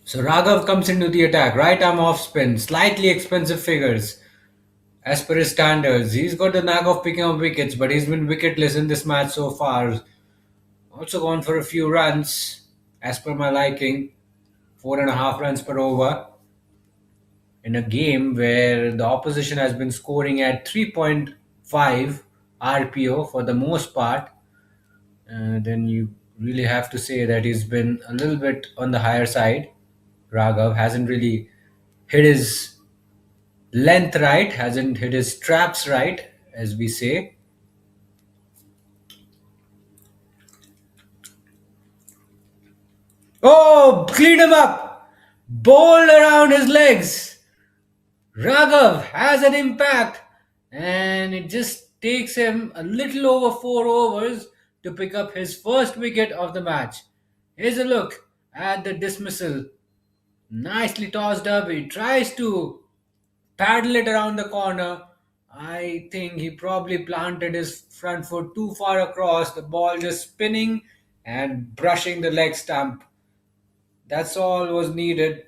So Raghav comes into the attack, right arm off spin, slightly expensive figures as per his standards. He's got the knack of picking up wickets, but he's been wicketless in this match so far. Also gone for a few runs as per my liking, 4.5 runs per over in a game where the opposition has been scoring at 3.5 RPO for the most part. then you really have to say that he's been a little bit on the higher side. Raghav hasn't really hit his length right, hasn't hit his straps right, as we say. Oh, clean him up! Bowled around his legs. Raghav has an impact, and it just takes him a little over 4 overs to pick up his first wicket of the match. Here's a look at the dismissal. Nicely tossed up. He tries to paddle it around the corner. I think he probably planted his front foot too far across, the ball just spinning and brushing the leg stump. That's all was needed.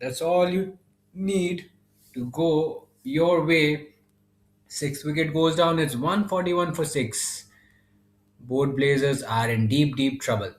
That's all you need to go your way. Sixth wicket goes down. It's 141 for 6. Both Blazers are in deep, deep trouble.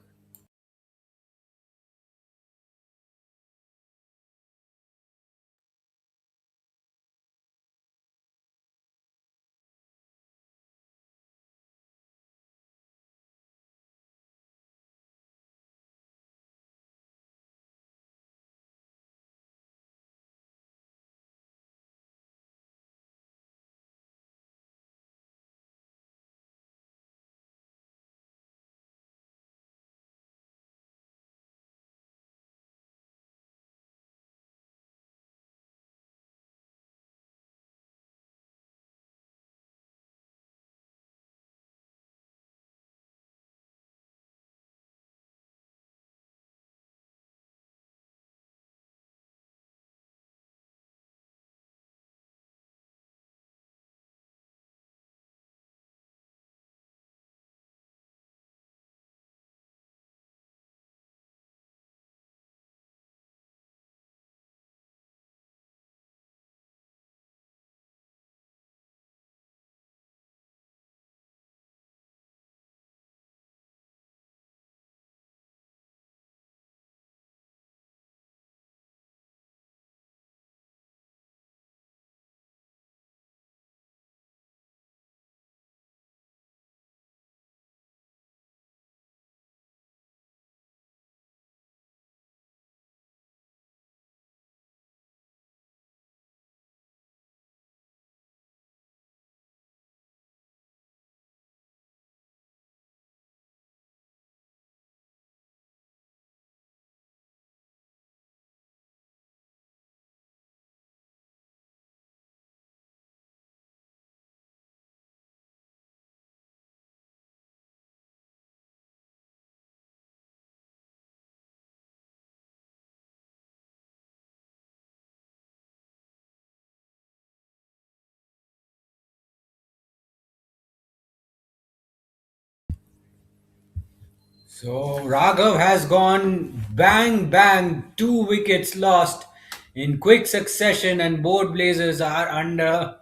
So Raghav has gone bang bang, 2 wickets lost in quick succession, and both Blazers are under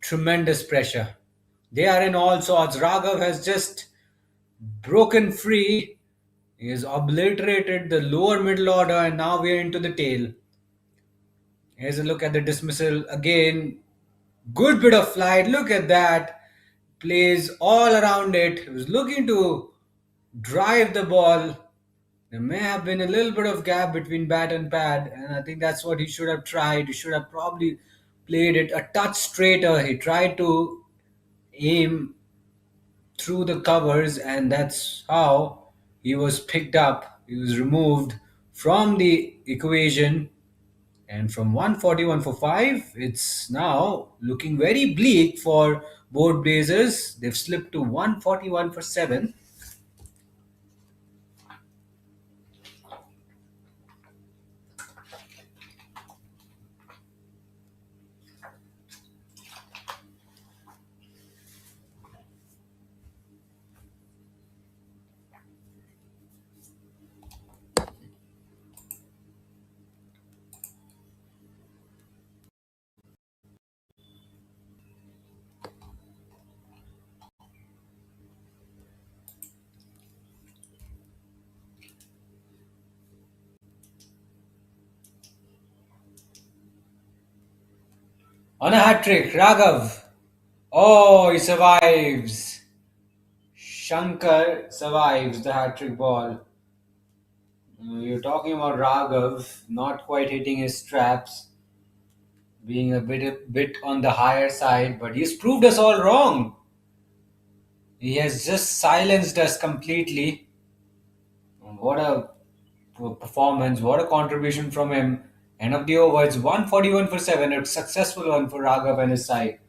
tremendous pressure. They are in all sorts. Raghav has just broken free. He has obliterated the lower middle order, and now we are into the tail. Here's a look at the dismissal again. Good bit of flight. Look at that. Plays all around it. He was looking to drive the ball. There may have been a little bit of gap between bat and pad, and I think that's what he should have tried. He should have probably played it a touch straighter. He tried to aim through the covers, and that's how he was picked up. He was removed from the equation, and from 141 for 5, it's now looking very bleak for both Blazers. They've slipped to 141 for 7. On a hat trick, Raghav. Oh, he survives. Shankar survives the hat trick ball. You're talking about Raghav not quite hitting his straps, being a bit on the higher side, but he's proved us all wrong. He has just silenced us completely. What a performance! What a contribution from him! End of the over, it's 141 for 7, a successful one for Raghav and his side.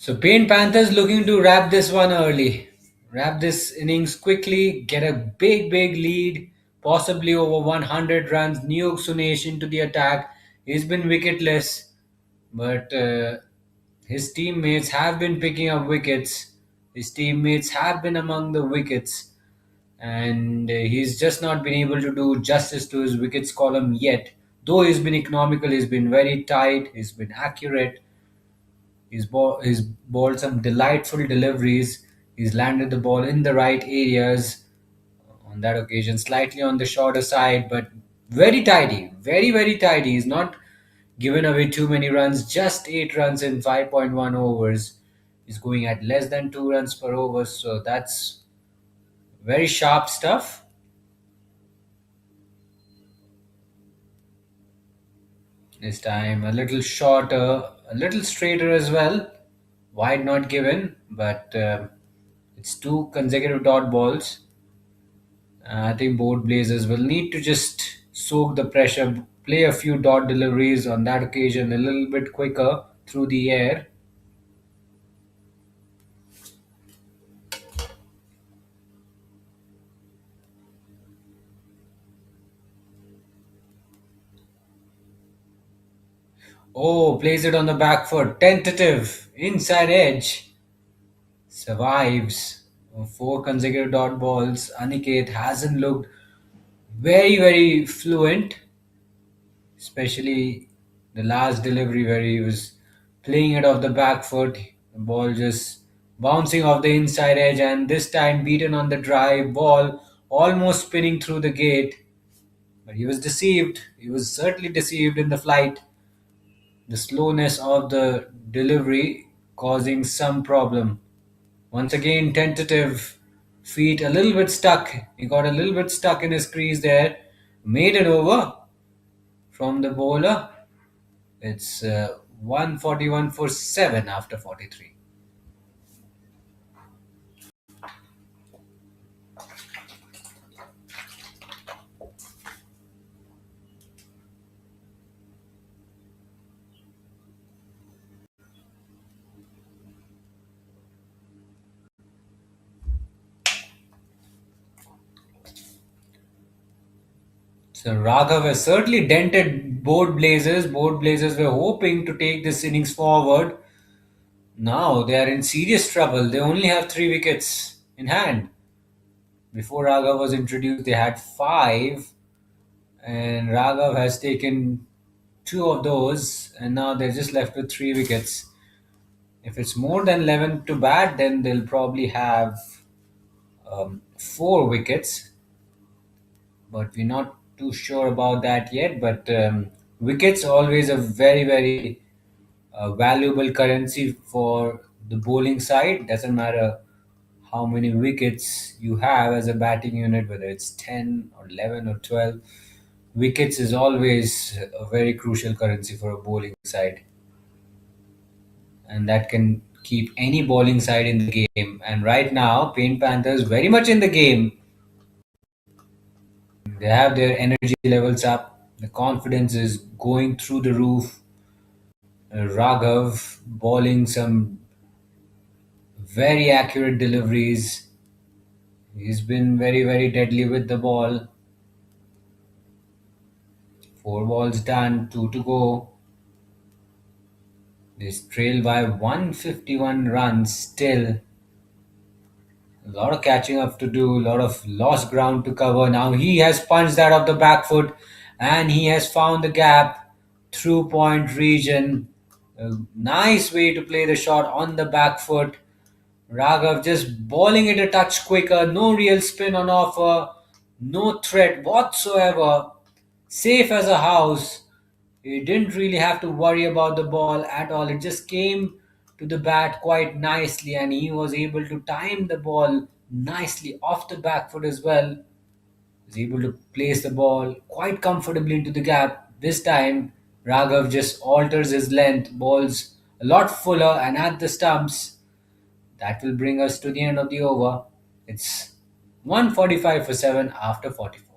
So Paint Panthers looking to wrap this one early. Wrap this innings quickly, get a big lead, possibly over 100 runs. New Sunesh into the attack. He's been wicketless, but his teammates have been picking up wickets. His teammates have been among the wickets, and he's just not been able to do justice to his wickets column yet. Though he's been economical, he's been very tight, he's been accurate, he's bowled some delightful deliveries. He's landed the ball in the right areas on that occasion, slightly on the shorter side, but very tidy, very tidy. He's not given away too many runs, just 8 runs in 5.1 overs. He's going at less than 2 runs per over, so that's very sharp stuff. This time a little shorter, a little straighter as well. Wide not given, but it's two consecutive dot balls. I think both Blazers will need to just soak the pressure, play a few dot deliveries on that occasion a little bit quicker through the air. Oh, plays it on the back foot. Tentative. Inside edge. Survives. Four consecutive dot balls. Aniket hasn't looked very fluent, especially the last delivery where he was playing it off the back foot. The ball just bouncing off the inside edge, and this time beaten on the drive. Ball almost spinning through the gate. But he was deceived. He was certainly deceived in the flight. The slowness of the delivery causing some problem. Once again, tentative, feet a little bit stuck. He got a little bit stuck in his crease there. Made it over from the bowler. It's 141 for 7 after 43. So Raghav has certainly dented both Blazers. Both Blazers were hoping to take this innings forward. Now they are in serious trouble. They only have 3 wickets in hand. Before Raghav was introduced, they had 5, and Raghav has taken 2 of those, and now they're just left with 3 wickets. If it's more than 11 to bat, then they'll probably have 4 wickets, but we're not too sure about that yet. But wickets always a very valuable currency for the bowling side. Doesn't matter how many wickets you have as a batting unit, whether it's 10 or 11 or 12. Wickets is always a very crucial currency for a bowling side, and that can keep any bowling side in the game. And right now, Paint Panthers very much in the game. They have their energy levels up. The confidence is going through the roof. Raghav bowling some very accurate deliveries. He's been very deadly with the ball. Four balls done, two to go. They trail by 151 runs still. A lot of catching up to do, a lot of lost ground to cover. Now he has punched that off the back foot and he has found the gap through point region. A nice way to play the shot on the back foot. Raghav just bowling it a touch quicker, no real spin on offer, no threat whatsoever. Safe as a house. He didn't really have to worry about the ball at all. It just came to the bat quite nicely, and he was able to time the ball nicely off the back foot as well. Was able to place the ball quite comfortably into the gap. This time, Raghav just alters his length, balls a lot fuller, and at the stumps. That will bring us to the end of the over. It's 145 for 7 after 44.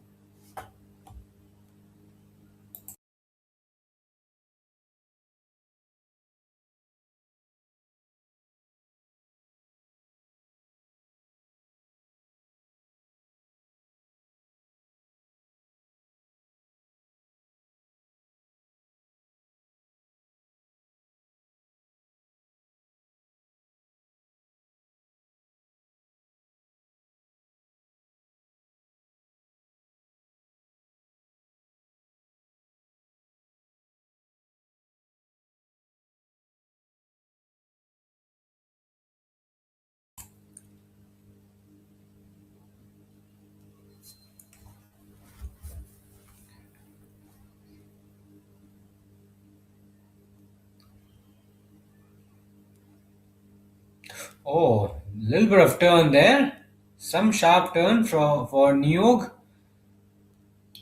Oh, little bit of turn there. Some sharp turn for New York.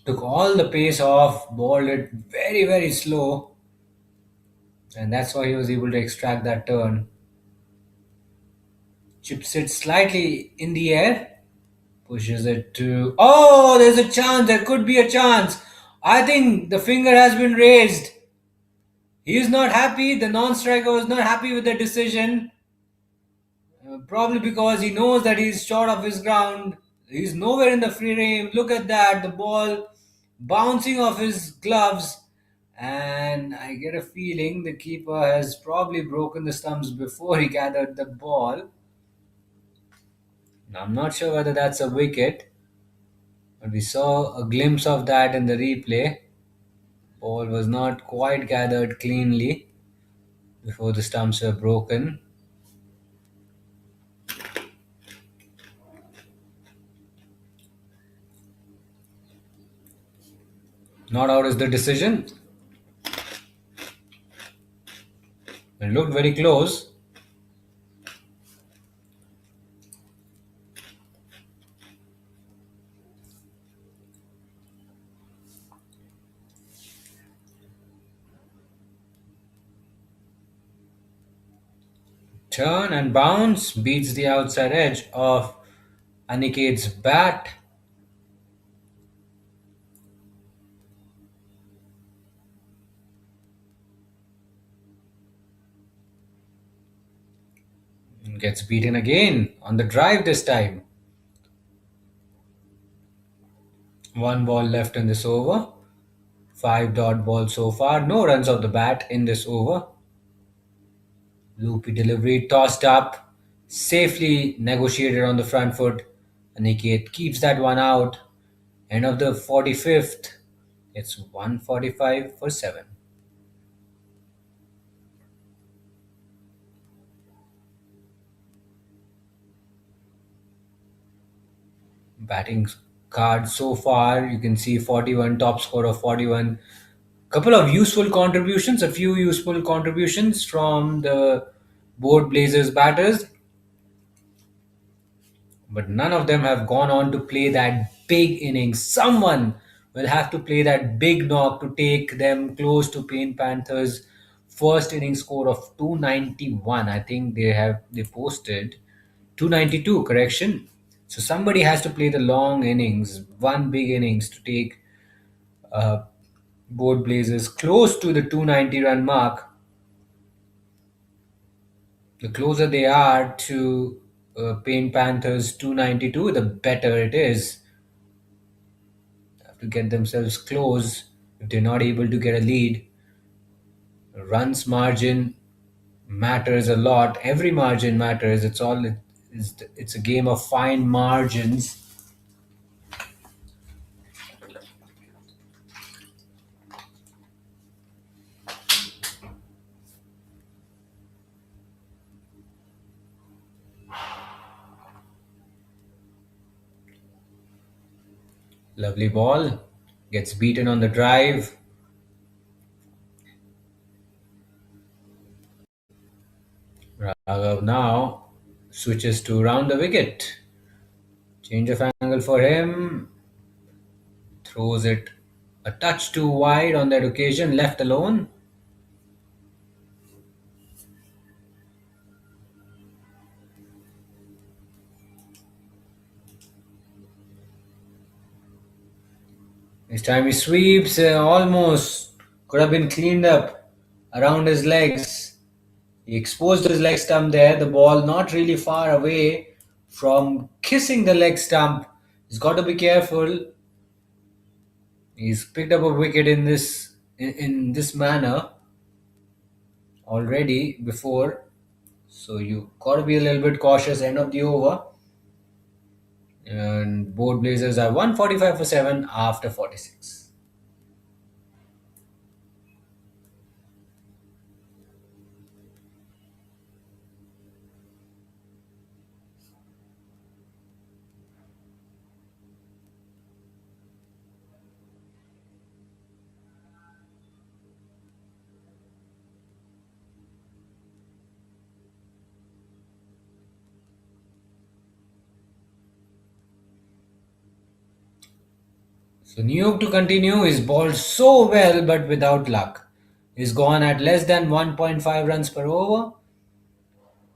Took all the pace off, bowled it very, very slow, and that's why he was able to extract that turn. Chips it slightly in the air, pushes it to. Oh, there's a chance. There could be a chance. I think the finger has been raised. He is not happy. The non striker was not happy with the decision. Probably because he knows that he's short of his ground. He's nowhere in the free frame. Look at that. The ball bouncing off his gloves. And I get a feeling the keeper has probably broken the stumps before he gathered the ball. Now, I'm not sure whether that's a wicket, but we saw a glimpse of that in the replay. Ball was not quite gathered cleanly before the stumps were broken. Not out is the decision. It looked very close. Turn and bounce beats the outside edge of Aniket's bat. Gets beaten again on the drive this time. One ball left in this over. Five dot balls so far. No runs off the bat in this over. Loopy delivery tossed up. Safely negotiated on the front foot. Aniket keeps that one out. End of the 45th. It's 145 for 7. Batting card so far, you can see 41, top score of 41. Couple of useful contributions, a few useful contributions from the board Blazers batters, but none of them have gone on to play that big innings. Someone will have to play that big knock to take them close to Pain Panthers' first inning score of 291. I think they posted 292, correction. So somebody has to play the long innings, one big innings to take uh, both Blazers close to the 290 run mark. The closer they are to Pain Panthers 292, the better it is. Have to get themselves close. If they're not able to get a lead, runs margin matters a lot. Every margin matters. It's a game of fine margins. Lovely ball. Gets beaten on the drive. Raghav now switches to round the wicket. Change of angle for him. Throws it a touch too wide on that occasion. Left alone. This time he sweeps. Almost could have been cleaned up around his legs. He exposed his leg stump there. The ball not really far away from kissing the leg stump. He's got to be careful. He's picked up a wicket in this manner already before. So you got to be a little bit cautious. End of the over, and both Blazers are 145 for 7 after 46. So New York to continue. He's bowled so well, but without luck. He's gone at less than 1.5 runs per over.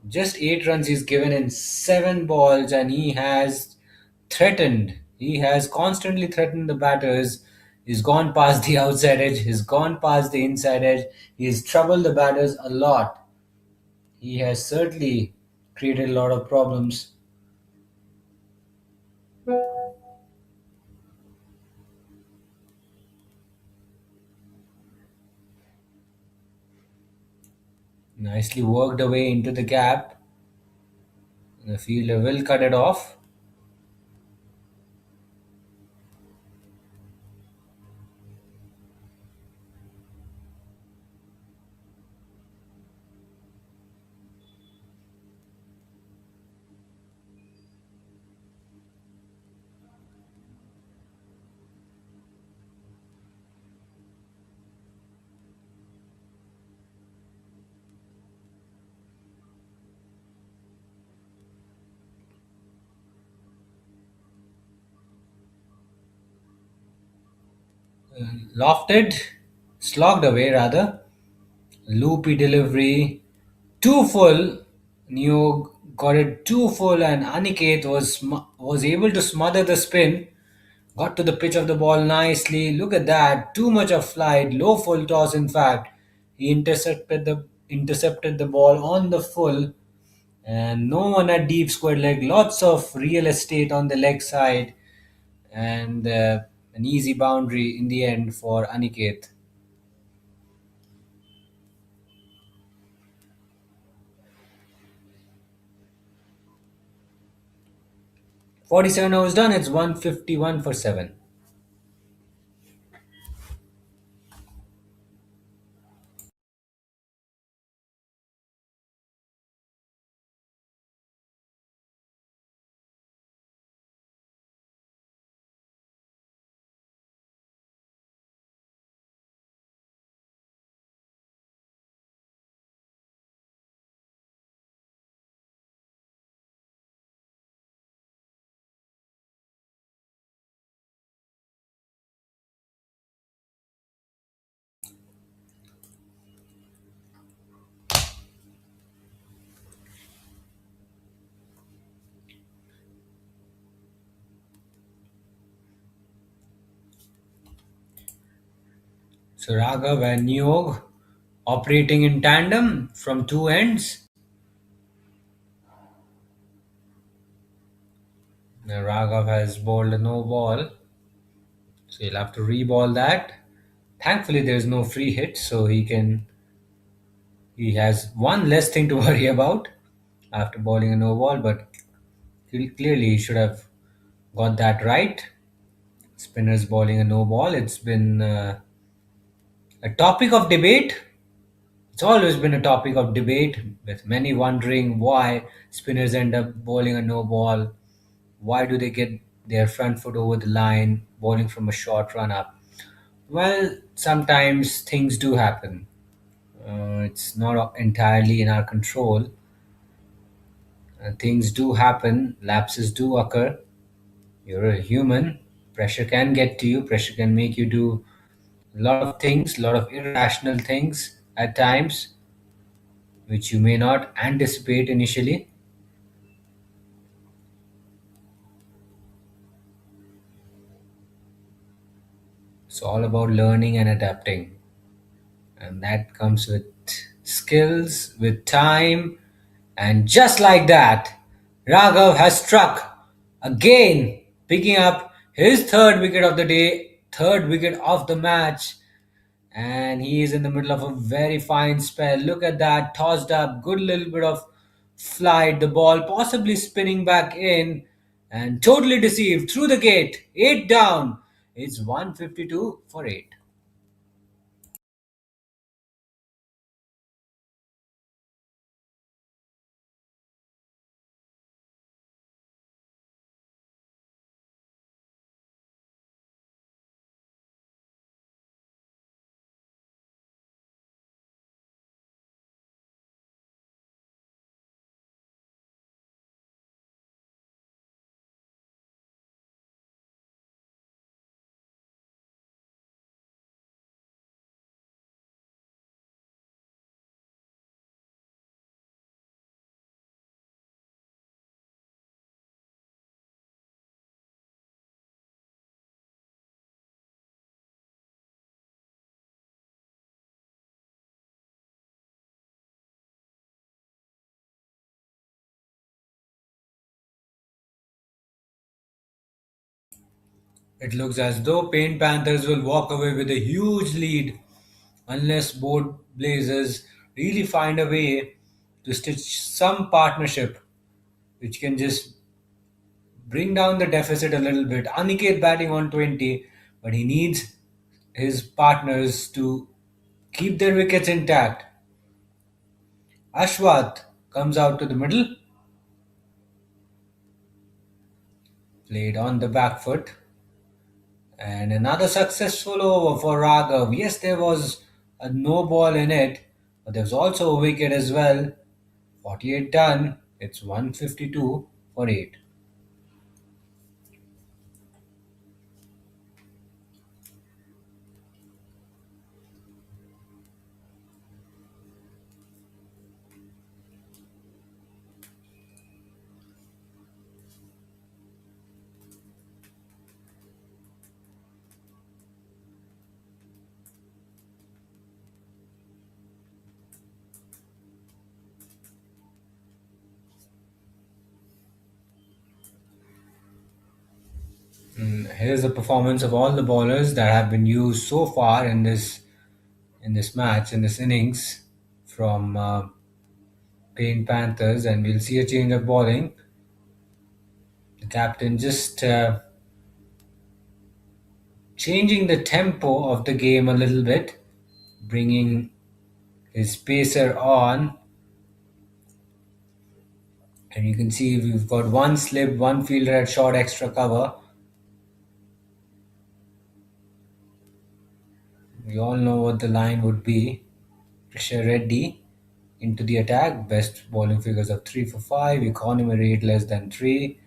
Just 8 runs he's given in 7 balls, and he has threatened. He has constantly threatened the batters. He's gone past the outside edge, he's gone past the inside edge. He's troubled the batters a lot. He has certainly created a lot of problems. Nicely worked away into the gap. The fielder will cut it off. Lofted, slogged away rather. Loopy delivery, too full. Neo got it too full, and Aniket was able to smother the spin. Got to the pitch of the ball nicely. Look at that. Too much of flight. Low full toss, in fact. He intercepted the ball on the full, and no one at deep square leg. Lots of real estate on the leg side, and an easy boundary in the end for Aniket. 47 overs done. It's 151 for 7. So Raghav and Niog operating in tandem from two ends. Now Raghav has bowled a no ball, so he'll have to re-ball that. Thankfully, there's no free hit, so he has one less thing to worry about after bowling a no ball. But clearly, he should have got that right. Spinners bowling a no ball. It's been a topic of debate. It's always been a topic of debate, with many wondering why spinners end up bowling a no ball. Why do they get their front foot over the line, bowling from a short run up? Well, sometimes things do happen. It's not entirely in our control. Things do happen, lapses do occur. You're a human. Pressure can get to you, pressure can make you do a lot of things, a lot of irrational things at times, which you may not anticipate initially. It's all about learning and adapting. And that comes with skills, with time. And just like that, Raghav has struck again, picking up his third wicket of the day, third wicket of the match. And he is in the middle of a very fine spell. Look at that, tossed up, good little bit of flight, the ball possibly spinning back in, and totally deceived through the gate. 8 down. It's 152 for 8. It looks as though Paint Panthers will walk away with a huge lead unless both Blazers really find a way to stitch some partnership which can just bring down the deficit a little bit. Aniket batting on 20, but he needs his partners to keep their wickets intact. Ashwath comes out to the middle, played on the back foot, and another successful over for Raghav. Yes, there was a no ball in it, but there was also a wicket as well. 48 done. It's 152 for 8. Here's the performance of all the bowlers that have been used so far in this match, in this innings, from Pain Panthers, and we'll see a change of bowling. The captain just changing the tempo of the game a little bit, bringing his pacer on, and you can see we've got one slip, one fielder at short extra cover. We all know what the line would be. Krisha Reddy into the attack, best bowling figures of 3 for 5, economy rate less than 3.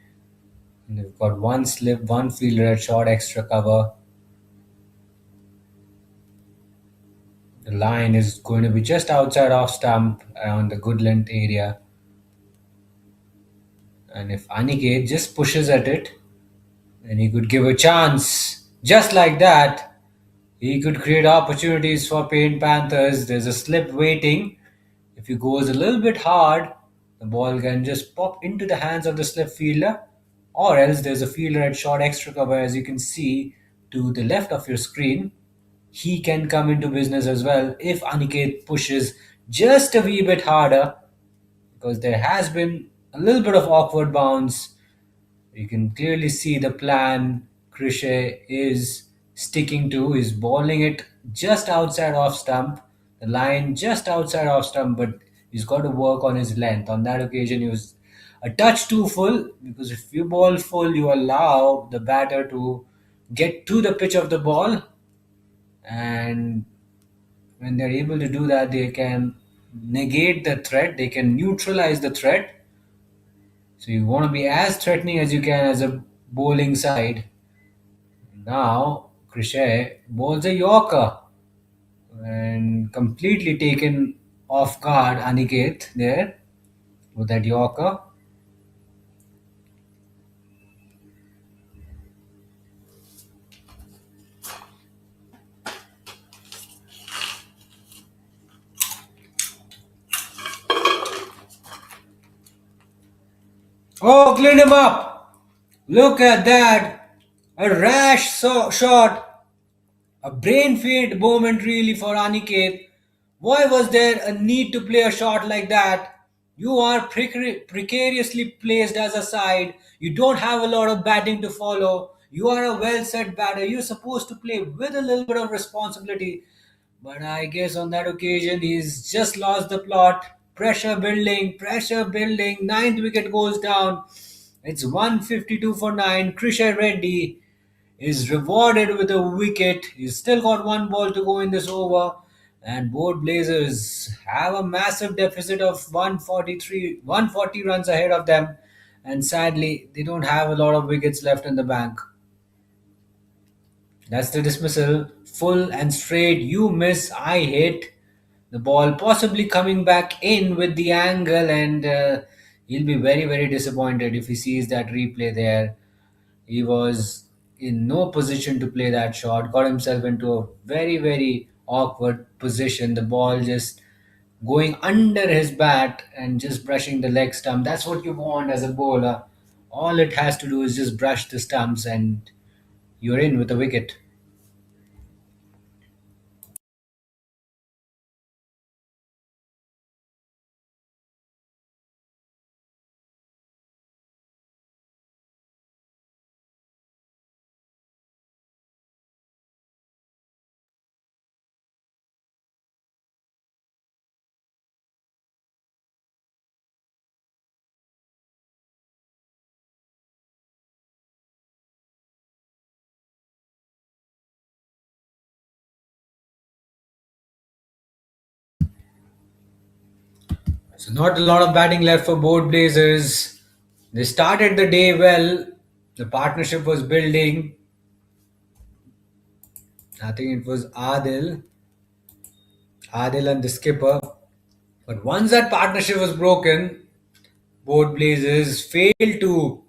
And they've got one slip, one fielder at short extra cover. The line is going to be just outside off stump around the good length area. And if Aniket just pushes at it, then he could give a chance. Just like that, he could create opportunities for Paint Panthers. There's a slip waiting. If he goes a little bit hard, the ball can just pop into the hands of the slip fielder, or else there's a fielder at short extra cover, as you can see to the left of your screen. he can come into business as well if Aniket pushes just a wee bit harder, because there has been a little bit of awkward bounce. You can clearly see the plan Cricsay is sticking to. He's bowling it just outside off stump, the line just outside off stump, but he's got to work on his length. On that occasion, he was a touch too full, because if you ball full, you allow the batter to get to the pitch of the ball, and when they're able to do that, they can negate the threat, they can neutralize the threat. So you want to be as threatening as you can as a bowling side. Now, Cricsay bowls a Yorker and completely taken off guard Aniket there with that Yorker. Oh, clean him up! Look at that! A rash shot, a brain faint moment really for Aniket. Why was there a need to play a shot like that? You are precariously placed as a side. You don't have a lot of batting to follow. You are a well set batter. You're supposed to play with a little bit of responsibility. But I guess on that occasion, he's just lost the plot. Pressure building, pressure building. Ninth wicket goes down. It's 152 for 9. Krishan Reddy is rewarded with a wicket. He's still got one ball to go in this over. And both Blazers have a massive deficit of 140 runs ahead of them. And sadly, they don't have a lot of wickets left in the bank. That's the dismissal. Full and straight. You miss, I hit. The ball possibly coming back in with the angle, and he'll be very, very disappointed if he sees that replay there. He was in no position to play that shot, got himself into a very, very awkward position. The ball just going under his bat and just brushing the leg stump. That's what you want as a bowler. All it has to do is just brush the stumps, and you're in with a wicket. So, not a lot of batting left for both Blazers. They started the day well. The partnership was building. I think it was Adil and the skipper. But once that partnership was broken, both Blazers failed to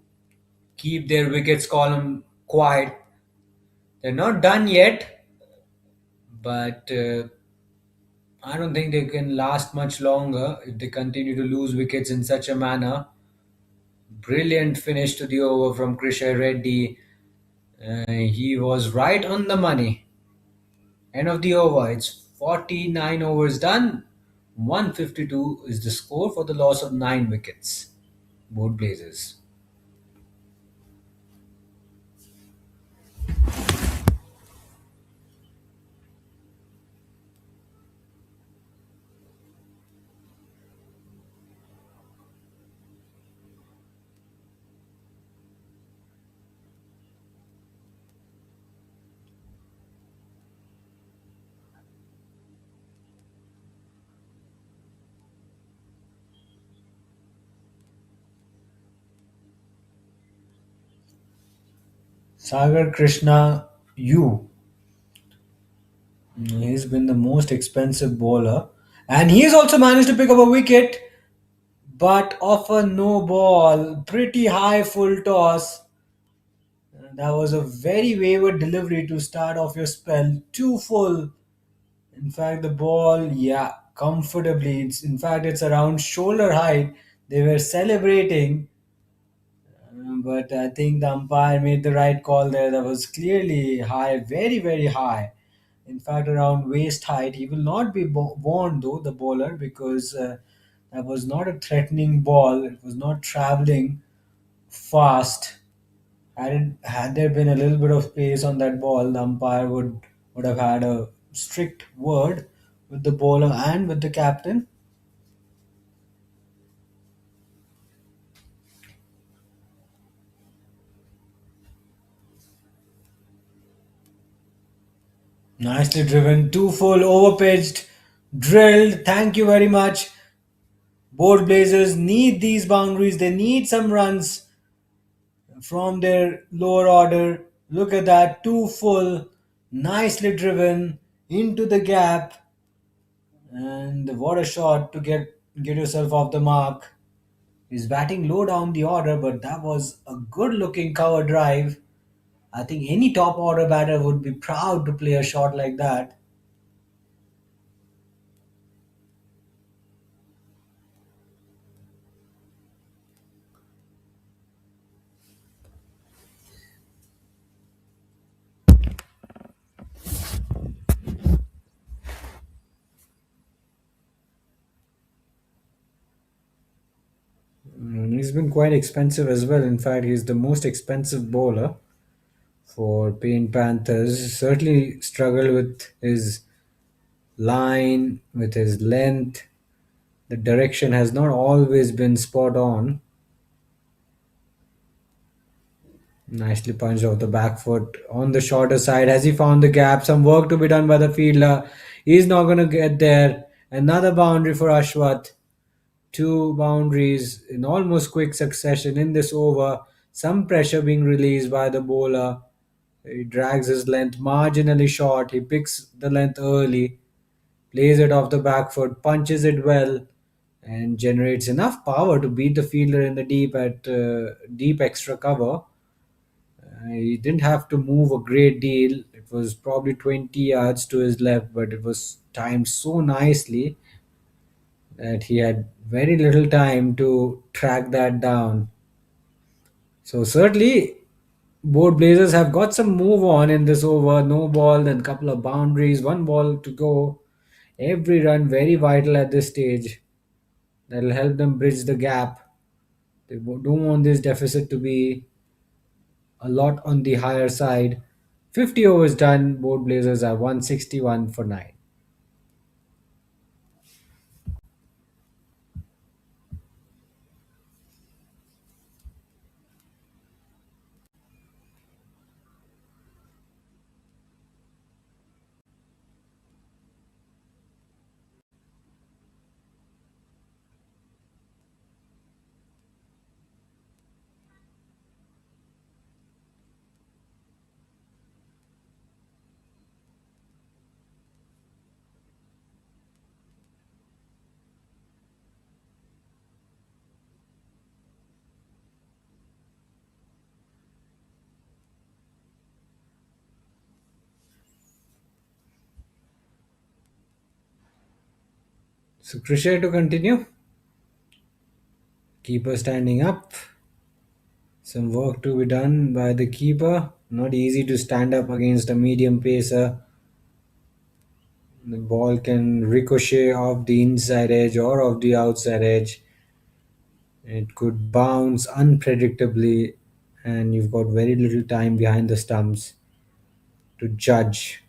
keep their wickets column quiet. They're not done yet, but I don't think they can last much longer if they continue to lose wickets in such a manner. Brilliant finish to the over from Krishan Reddy. He was right on the money. End of the over. It's 49 overs done. 152 is the score for the loss of 9 wickets. Both Blazers. Sagar Krishna, you. He's been the most expensive bowler. And he's also managed to pick up a wicket, but off a no ball. Pretty high full toss. That was a very wayward delivery to start off your spell. Too full. In fact, the ball, yeah, comfortably. In fact, it's around shoulder height. They were celebrating, but I think the umpire made the right call there. That was clearly high, very, very high. in fact around waist height. He will not be warned though, the bowler, because that was not a threatening ball. It was not traveling fast. Had there been a little bit of pace on that ball, the umpire would have had a strict word with the bowler and with the captain. Nicely driven, two full, overpitched, drilled. Thank you very much. Board Blazers need these boundaries. They need some runs from their lower order. Look at that, two full, nicely driven into the gap, and what a shot to get yourself off the mark. He's batting low down the order, but that was a good looking cover drive. I think any top order batter would be proud to play a shot like that. He's been quite expensive as well. In fact, he's the most expensive bowler for Pain Panthers. Certainly struggled with his line, with his length. The direction has not always been spot on. Nicely punched off the back foot on the shorter side. Has he found the gap? Some work to be done by the fielder. He's not going to get there. Another boundary for Ashwath. Two boundaries in almost quick succession in this over. Some pressure being released by the bowler. He drags his length marginally short. He picks the length early, plays it off the back foot, punches it well, and generates enough power to beat the fielder in the deep extra cover. He didn't have to move a great deal. It was probably 20 yards to his left, but it was timed so nicely that he had very little time to track that down. So certainly, both Blazers have got some move on in this over. No ball, then couple of boundaries, one ball to go. Every run very vital at this stage. That'll help them bridge the gap. They don't want this deficit to be a lot on the higher side. 50 overs done. Both Blazers are 161 for 9. So Cricsay to continue. Keeper standing up. Some work to be done by the keeper. Not easy to stand up against a medium pacer. The ball can ricochet off the inside edge or off the outside edge. It could bounce unpredictably, and you've got very little time behind the stumps to judge.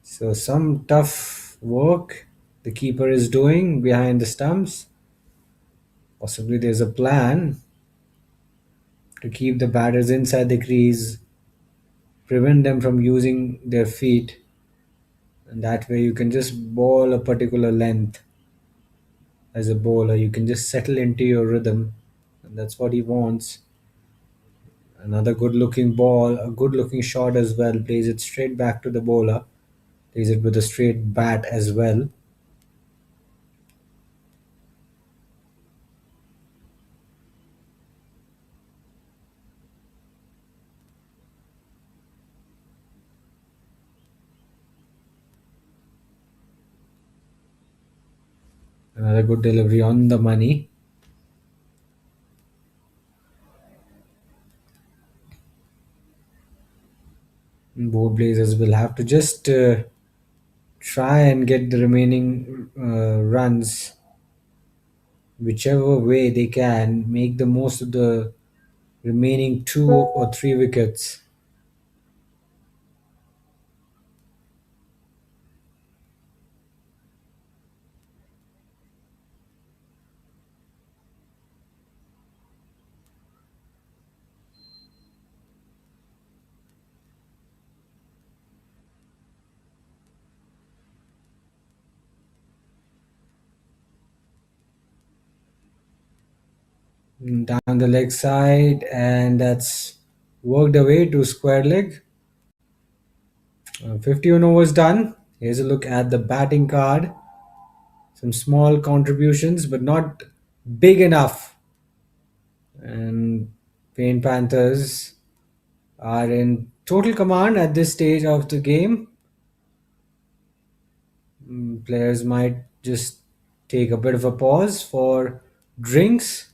So, some tough work the keeper is doing behind the stumps. Possibly there's a plan to keep the batters inside the crease, prevent them from using their feet, and that way you can just bowl a particular length as a bowler. You can just settle into your rhythm, and that's what he wants. Another good looking ball, a good looking shot as well, plays it straight back to the bowler, plays it with a straight bat as well. Another good delivery on the money. Both Blazers will have to just try and get the remaining runs whichever way they can, make the most of the remaining 2 or 3 wickets. Down the leg side, and that's worked away to square leg. 51 overs done. Here's a look at the batting card. Some small contributions, but not big enough. And Pain Panthers are in total command at this stage of the game. Players might just take a bit of a pause for drinks.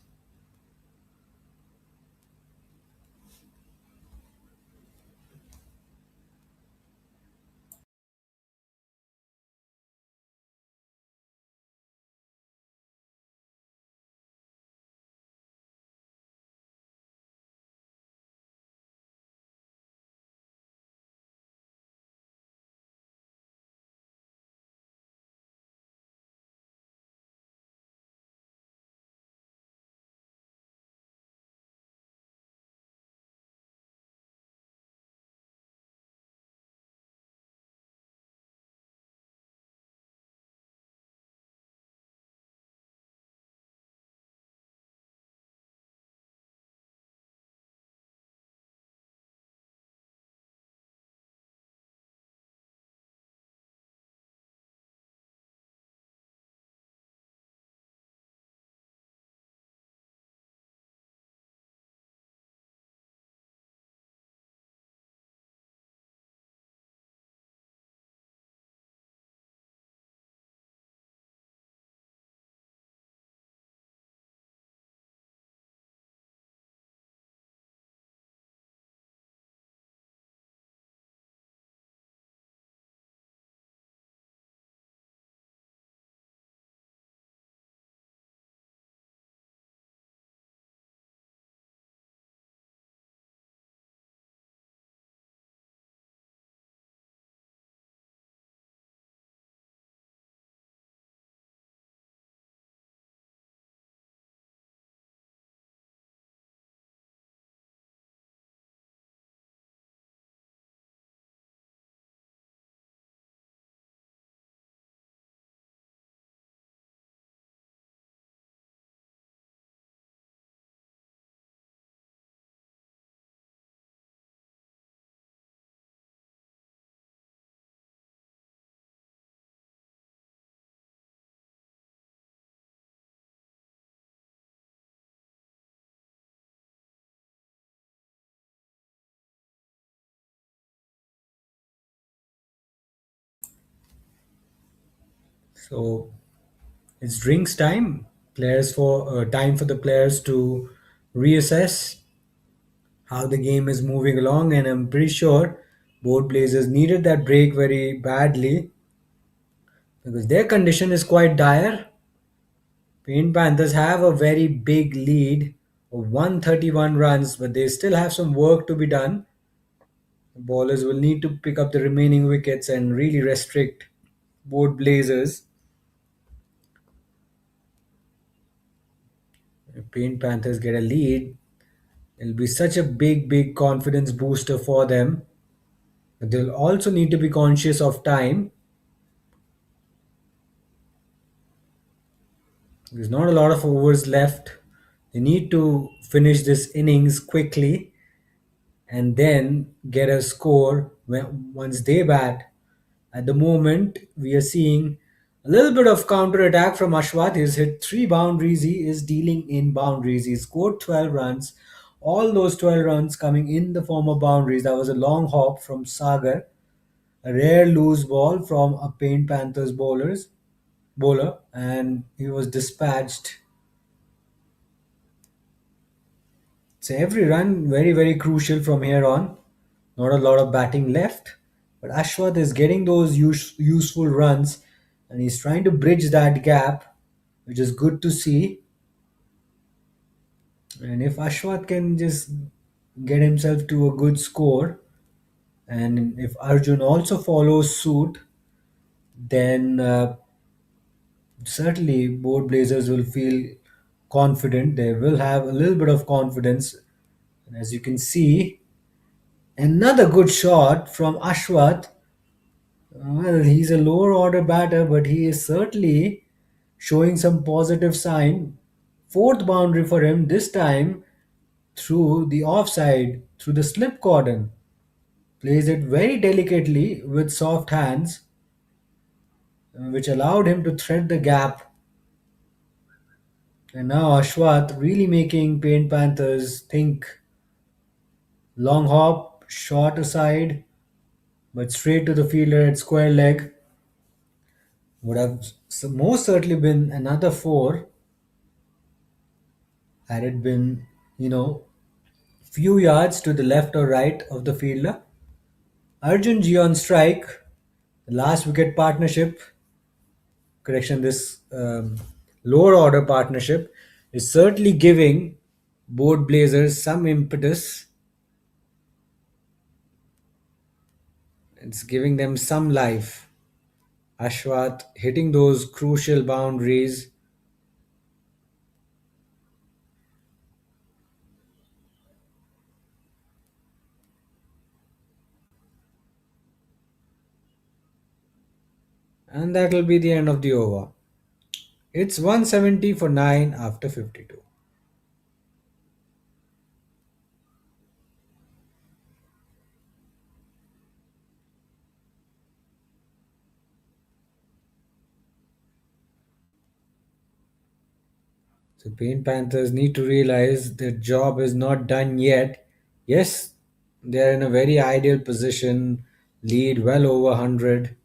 So it's drinks time. Players for time for the players to reassess how the game is moving along, and I'm pretty sure both Blazers needed that break very badly because their condition is quite dire. Pain Panthers have a very big lead of 131 runs, but they still have some work to be done. The bowlers will need to pick up the remaining wickets and really restrict both Blazers. If Pain Panthers get a lead, it'll be such a big confidence booster for them. But they'll also need to be conscious of time. There's not a lot of overs left. They need to finish this innings quickly and then get a score once they bat. At the moment, we are seeing a little bit of counter attack from Ashwath. He's hit 3 boundaries. He is dealing in boundaries. He scored 12 runs. All those 12 runs coming in the form of boundaries. That was a long hop from Sagar, a rare loose ball from a Paint Panthers bowler, and he was dispatched. So every run very crucial from here on. Not a lot of batting left, but Ashwath is getting those useful runs and he's trying to bridge that gap, which is good to see. And if Ashwath can just get himself to a good score, and if Arjun also follows suit, then certainly both Blazers will feel confident. They will have a little bit of confidence. And as you can see, another good shot from Ashwath. Well, he's a lower order batter, but he is certainly showing some positive sign. Fourth boundary for him, this time through the offside, through the slip cordon. Plays it very delicately with soft hands, which allowed him to thread the gap. And now Ashwath really making Paint Panthers think. Long hop, short aside, but straight to the fielder at square leg. Would have most certainly been another four had it been, few yards to the left or right of the fielder. Arjun G on strike, the last wicket partnership, correction, this lower order partnership is certainly giving both Blazers some impetus. It's giving them some life. Ashwath hitting those crucial boundaries. And that will be the end of the over. It's 170 for 9 after 52. So Paint Panthers need to realize their job is not done yet. Yes, they are in a very ideal position, lead well over 100.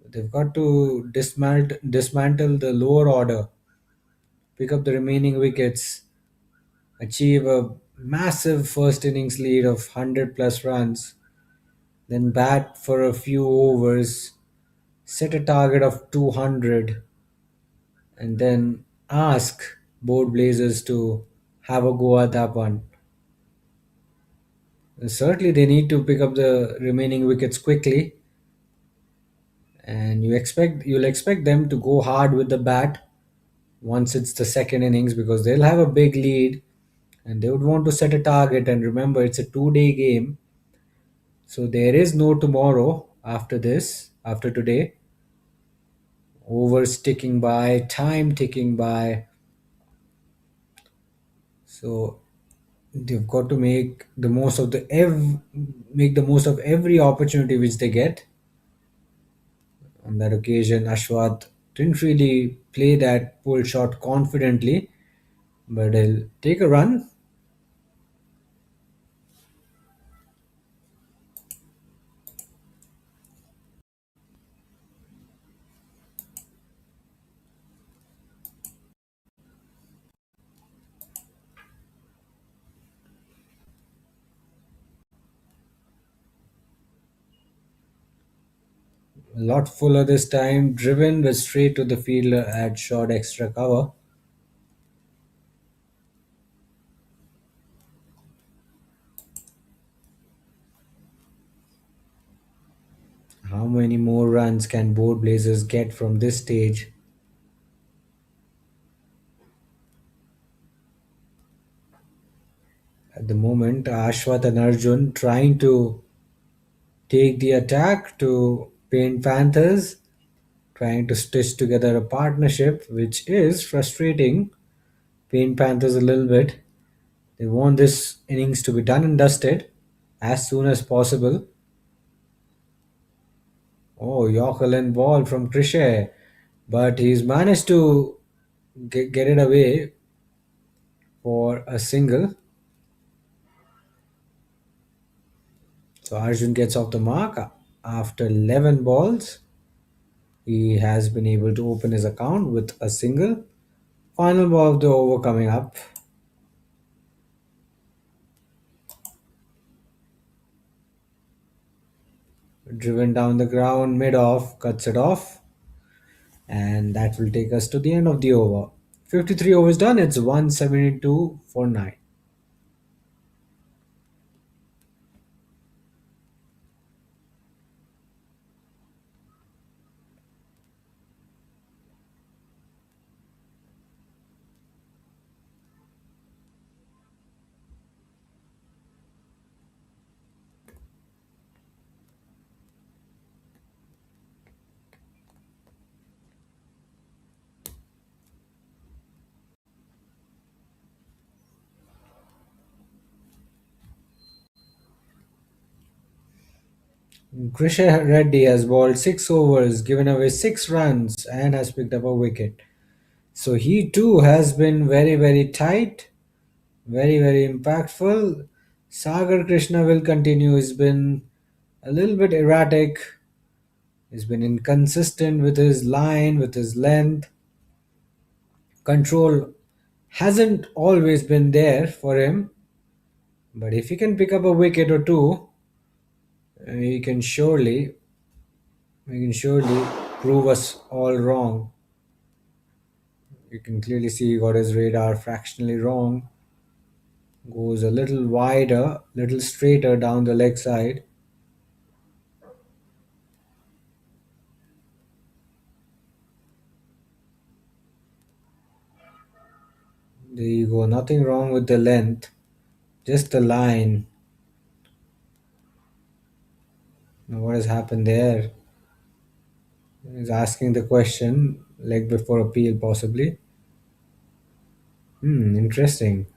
They've got to dismantle the lower order, pick up the remaining wickets, achieve a massive first innings lead of 100 plus runs, then bat for a few overs, set a target of 200, and then ask both Blazers to have a go at that one. Certainly, they need to pick up the remaining wickets quickly, and you'll expect them to go hard with the bat once it's the second innings because they'll have a big lead and they would want to set a target. And remember, it's a 2 day game, so there is no tomorrow after this, after today. Overs ticking by, time ticking by, so they've got to make the most of every opportunity which they get. On that occasion, Ashwath didn't really play that pull shot confidently, but he'll take a run. A lot fuller this time, driven but straight to the fielder at short extra cover. How many more runs can both Blazers get from this stage? At the moment, Ashwath and Arjun trying to take the attack to Paint Panthers, trying to stitch together a partnership, which is frustrating Paint Panthers a little bit. They want this innings to be done and dusted as soon as possible. Oh, Yorker and ball from Cricsay, but he's managed to get it away for a single. So Arjun gets off the mark after 11 balls. He has been able to open his account with a single. Final ball of the over coming up. driven down the ground mid off, cuts it off, and that will take us to the end of the over. 53 overs done, it's 172 for 9. Grisha Reddy has bowled 6 overs, given away 6 runs, and has picked up a wicket. So he too has been very, very tight, very, very impactful. Sagar Krishna will continue. He's been a little bit erratic. He's been inconsistent with his line, with his length. Control hasn't always been there for him. But if he can pick up a wicket or two, he can surely, he can surely prove us all wrong. You can clearly see he got his radar fractionally wrong. Goes a little wider, little straighter down the leg side. There you go. Nothing wrong with the length, just the line. Now what has happened there? He's asking the question, leg before appeal, possibly. Interesting.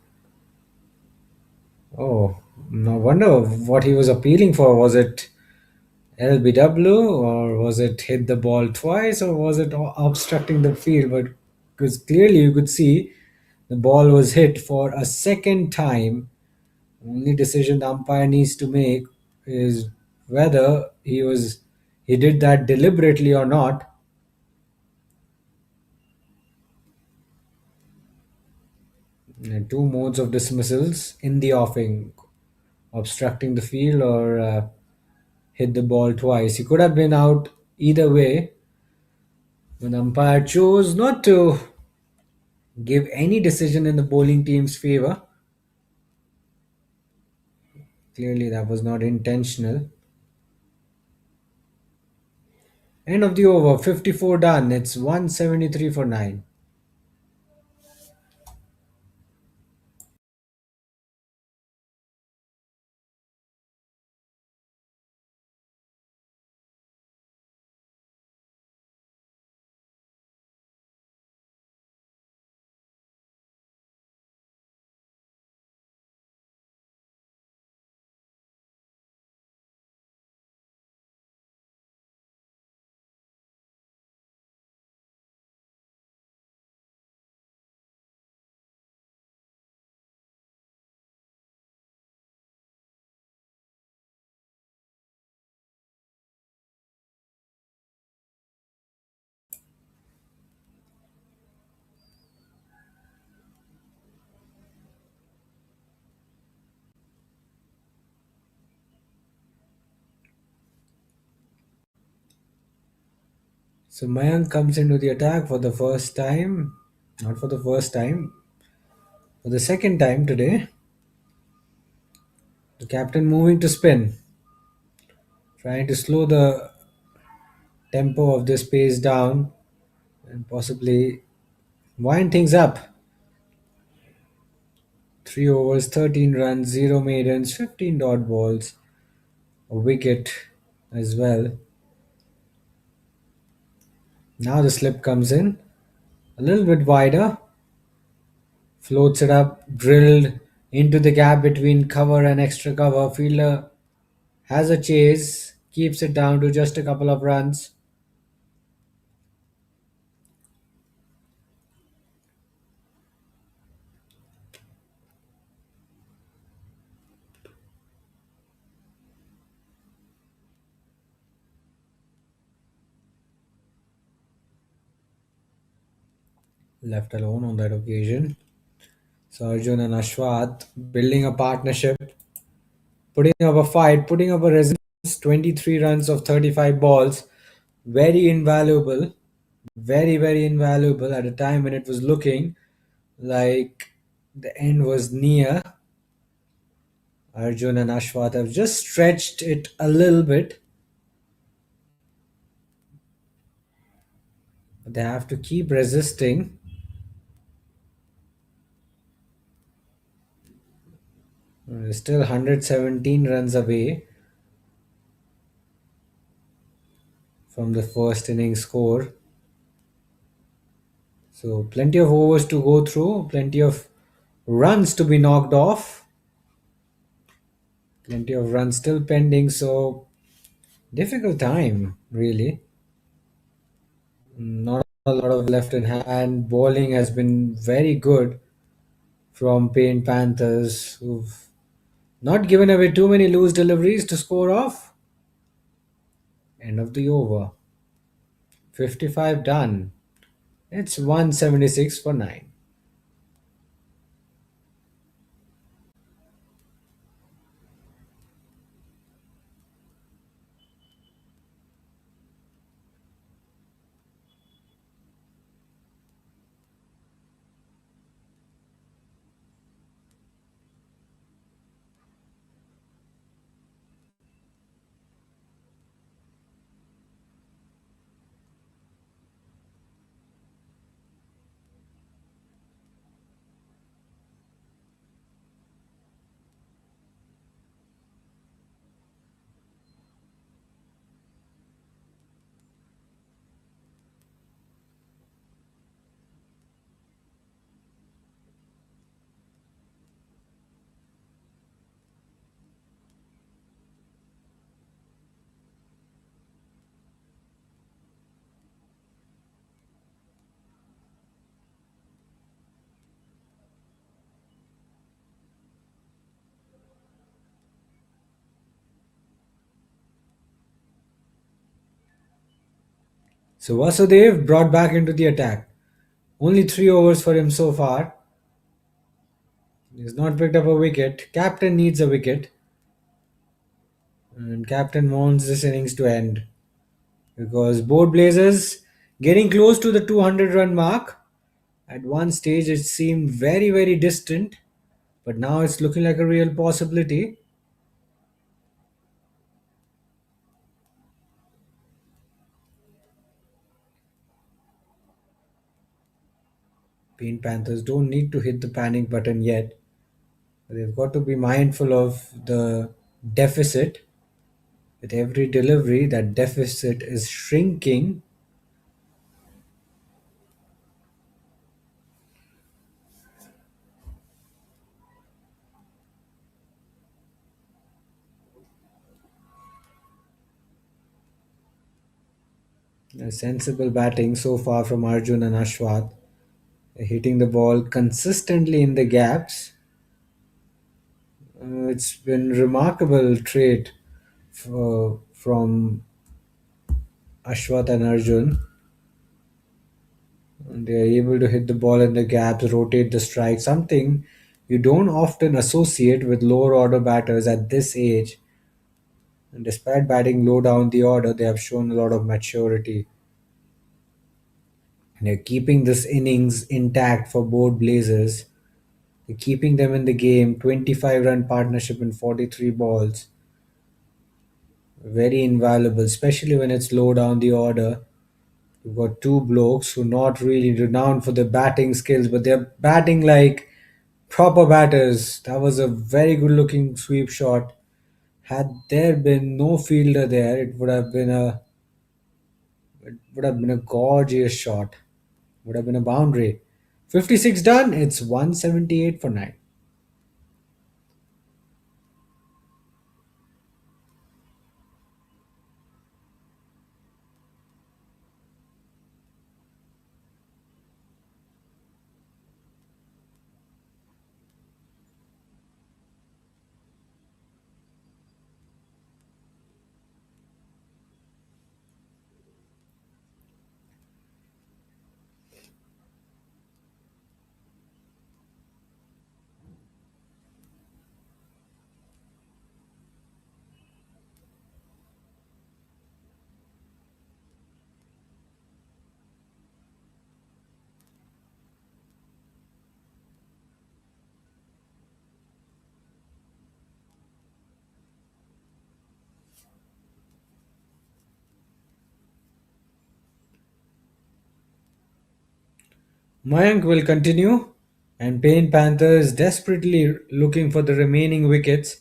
Oh, no wonder what he was appealing for. Was it LBW, or was it hit the ball twice, or was it obstructing the field? But because clearly you could see the ball was hit for a second time. Only decision the umpire needs to make is whether he did that deliberately or not. Two modes of dismissals in the offing: obstructing the field or hit the ball twice. He could have been out either way. The umpire chose not to give any decision in the bowling team's favor. Clearly, that was not intentional. End of the over, 54 done. It's 173 for 9. So Mayank comes into the attack for the first time. Not for the first time, for the second time today. The captain moving to spin, trying to slow the tempo of this pace down and possibly wind things up. 3 overs, 13 runs, 0 maidens, 15 dot balls, a wicket as well. Now the slip comes in a little bit wider, floats it up, drilled into the gap between cover and extra cover. Fielder has a chase, keeps it down to just a couple of runs. Left alone on that occasion. So Arjun and Ashwath building a partnership, putting up a fight, putting up a resistance 23 runs of 35 balls. Very invaluable. Very, very invaluable at a time when it was looking like the end was near. Arjun and Ashwath have just stretched it a little bit. But they have to keep resisting. Still 117 runs away from the first inning score. So plenty of overs to go through, plenty of runs to be knocked off, plenty of runs still pending. So difficult time, really. Not a lot of left in hand. And bowling has been very good from Paint Panthers, who've not given away too many loose deliveries to score off. End of the over. 55 done. It's 176 for 9. So Vasudev brought back into the attack. Only 3 overs for him so far. He's not picked up a wicket. Captain needs a wicket. And captain wants this innings to end. Because both Blazers getting close to the 200 run mark. At one stage it seemed very, very distant. But now it's looking like a real possibility. Pink Panthers don't need to hit the panic button yet. They've got to be mindful of the deficit. With every delivery, that deficit is shrinking. A sensible batting so far from Arjun and Ashwath. Hitting the ball consistently in the gaps. It's been remarkable trait from Ashwath and Arjun. And they are able to hit the ball in the gaps, rotate the strike, something you don't often associate with lower order batters at this age. And despite batting low down the order, they have shown a lot of maturity. And they're keeping this innings intact for both Blazers. They're keeping them in the game. 25 run partnership in 43 balls. Very invaluable, especially when it's low down the order. You've got two blokes who not really renowned for their batting skills, but they're batting like proper batters. That was a very good looking sweep shot. Had there been no fielder there, it would have been a gorgeous shot. Would have been a boundary. 56 done. It's 178 for 9. Mayank will continue, and Payne Panthers desperately looking for the remaining wickets.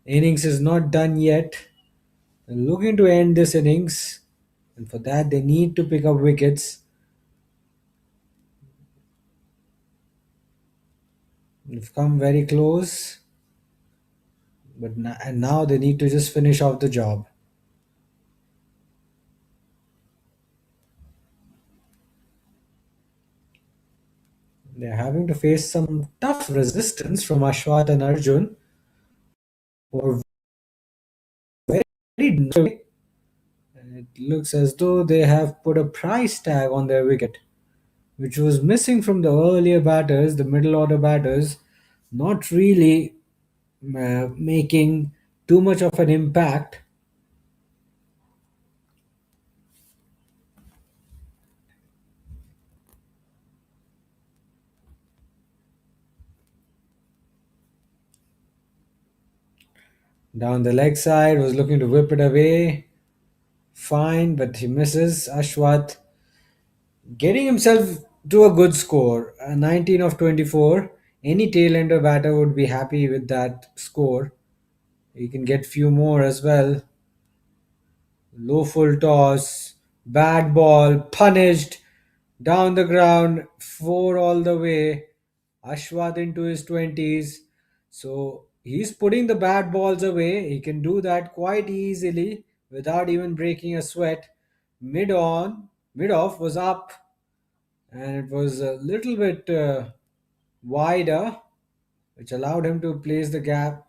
Innings is not done yet. They're looking to end this innings, and for that they need to pick up wickets. They've come very close, but and now they need to just finish off the job. They're having to face some tough resistance from Ashwat and Arjun, who are very. It looks as though they have put a price tag on their wicket, which was missing from the earlier batters, the middle order batters, not really making too much of an impact. Down the leg side, was looking to whip it away. Fine, but he misses. Ashwat getting himself to a good score, 19 of 24. Any tail-ender batter would be happy with that score. He can get few more as well. Low full toss, bad ball, punished, down the ground, four all the way. Ashwat into his 20s. So he's putting the bad balls away. He can do that quite easily without even breaking a sweat. Mid off was up, and it was a little bit wider, which allowed him to place the gap,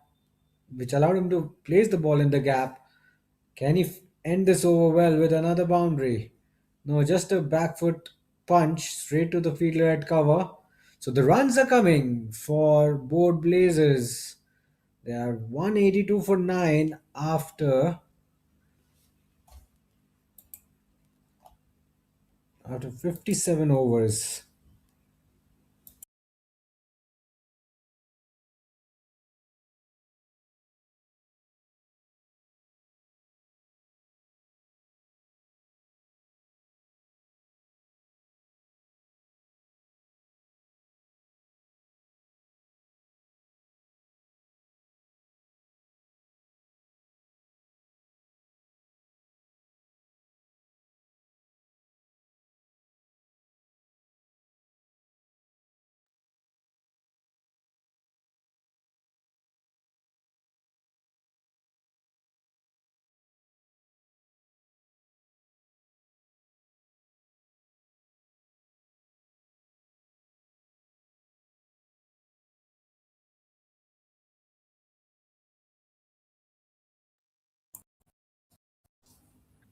which allowed him to place the ball in the gap. Can he end this over well with another boundary? No, just a back foot punch straight to the fielder at cover. So the runs are coming for both Blazers. They are 182 for 9 after 57 overs.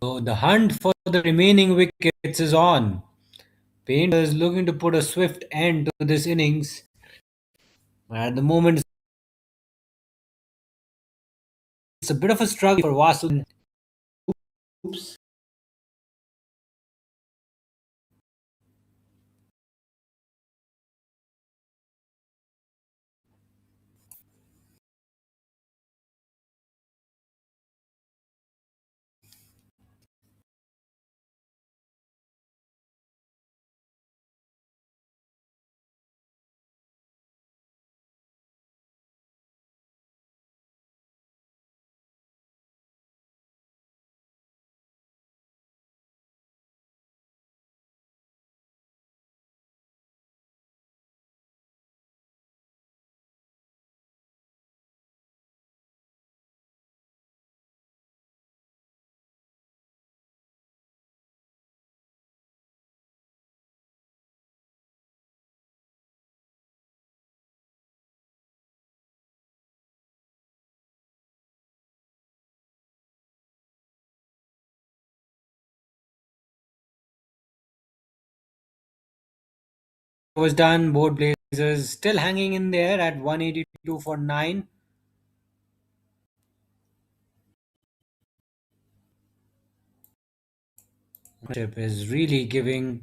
So the hunt for the remaining wickets is on. Painter is looking to put a swift end to this innings. At the moment, it's a bit of a struggle for Vasu. Oops. Was done. Both Blazers still hanging in there at 182 for 9. Is really giving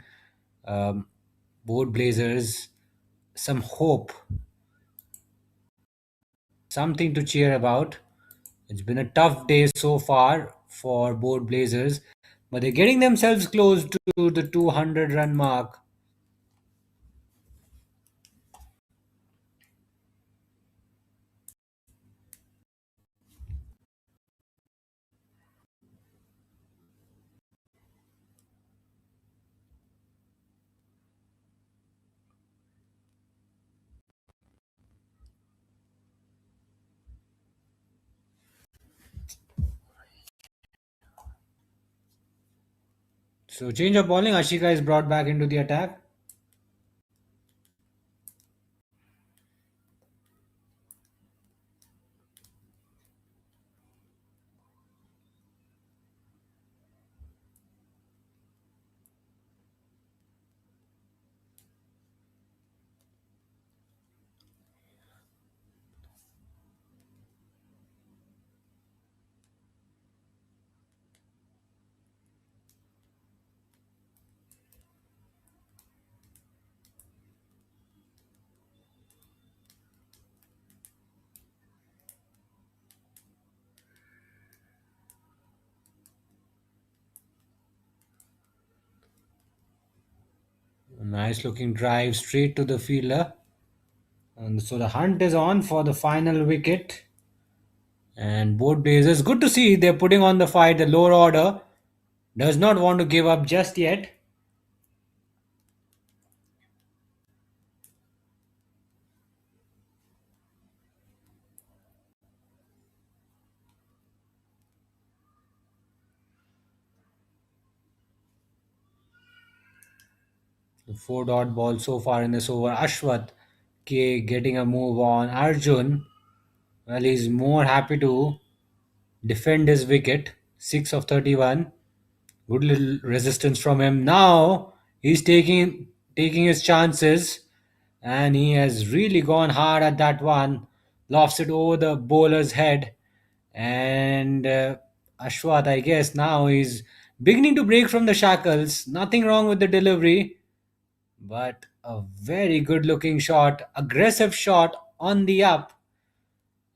um, both Blazers some hope, something to cheer about. It's been a tough day so far for both Blazers, but they're getting themselves close to the 200 run mark. So change of bowling. Ashika is brought back into the attack. A nice looking drive straight to the fielder. And so the hunt is on for the final wicket. And both Blazers, good to see they're putting on the fight. The lower order does not want to give up just yet. The four dot ball so far in this over. Ashwath K getting a move on. Arjun, well, he's more happy to defend his wicket. 6 of 31. Good little resistance from him. Now he's taking his chances, and he has really gone hard at that one. Lofts it over the bowler's head, and Ashwath, I guess now he's beginning to break from the shackles. Nothing wrong with the delivery, but a very good looking shot, aggressive shot on the up,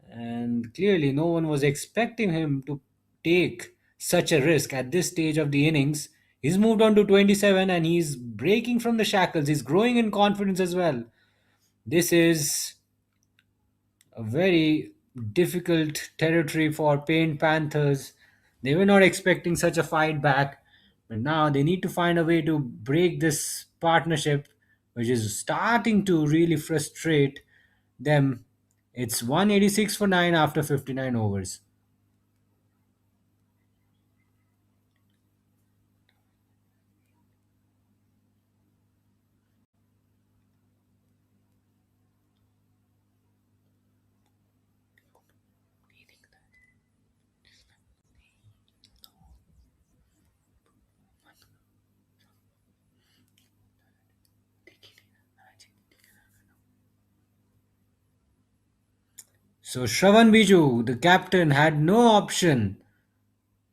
and clearly no one was expecting him to take such a risk at this stage of the innings. He's moved on to 27 and he's breaking from the shackles. He's growing in confidence as well. This is a very difficult territory for Paint Panthers. They were not expecting such a fight back, but now they need to find a way to break this partnership, which is starting to really frustrate them. It's 186 for 9 after 59 overs. So Shravan Biju, the captain, had no option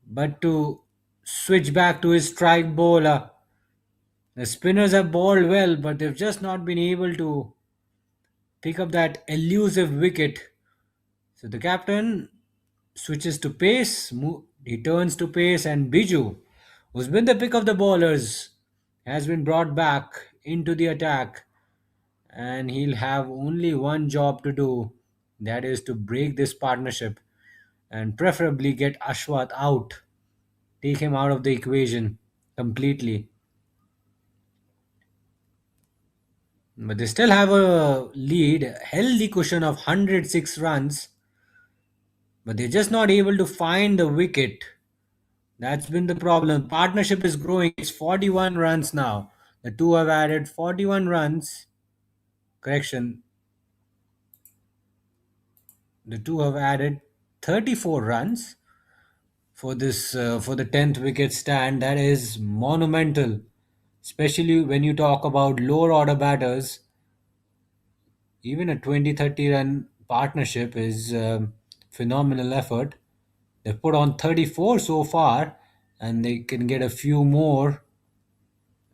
but to switch back to his strike bowler. The spinners have bowled well, but they've just not been able to pick up that elusive wicket. So the captain switches to pace, he turns to pace, and Biju, who's been the pick of the bowlers, has been brought back into the attack, and he'll have only one job to do, that is to break this partnership and preferably get Ashwath out, take him out of the equation completely. But they still have a lead, healthy cushion of 106 runs, but they're just not able to find the wicket. That's been the problem. Partnership is growing. It's 41 runs now. The two have added 41 runs. Correction. The two have added 34 runs for this for the 10th wicket stand. That is monumental, especially when you talk about lower order batters. Even a 20-30 run partnership is phenomenal effort. They've put on 34 so far, and they can get a few more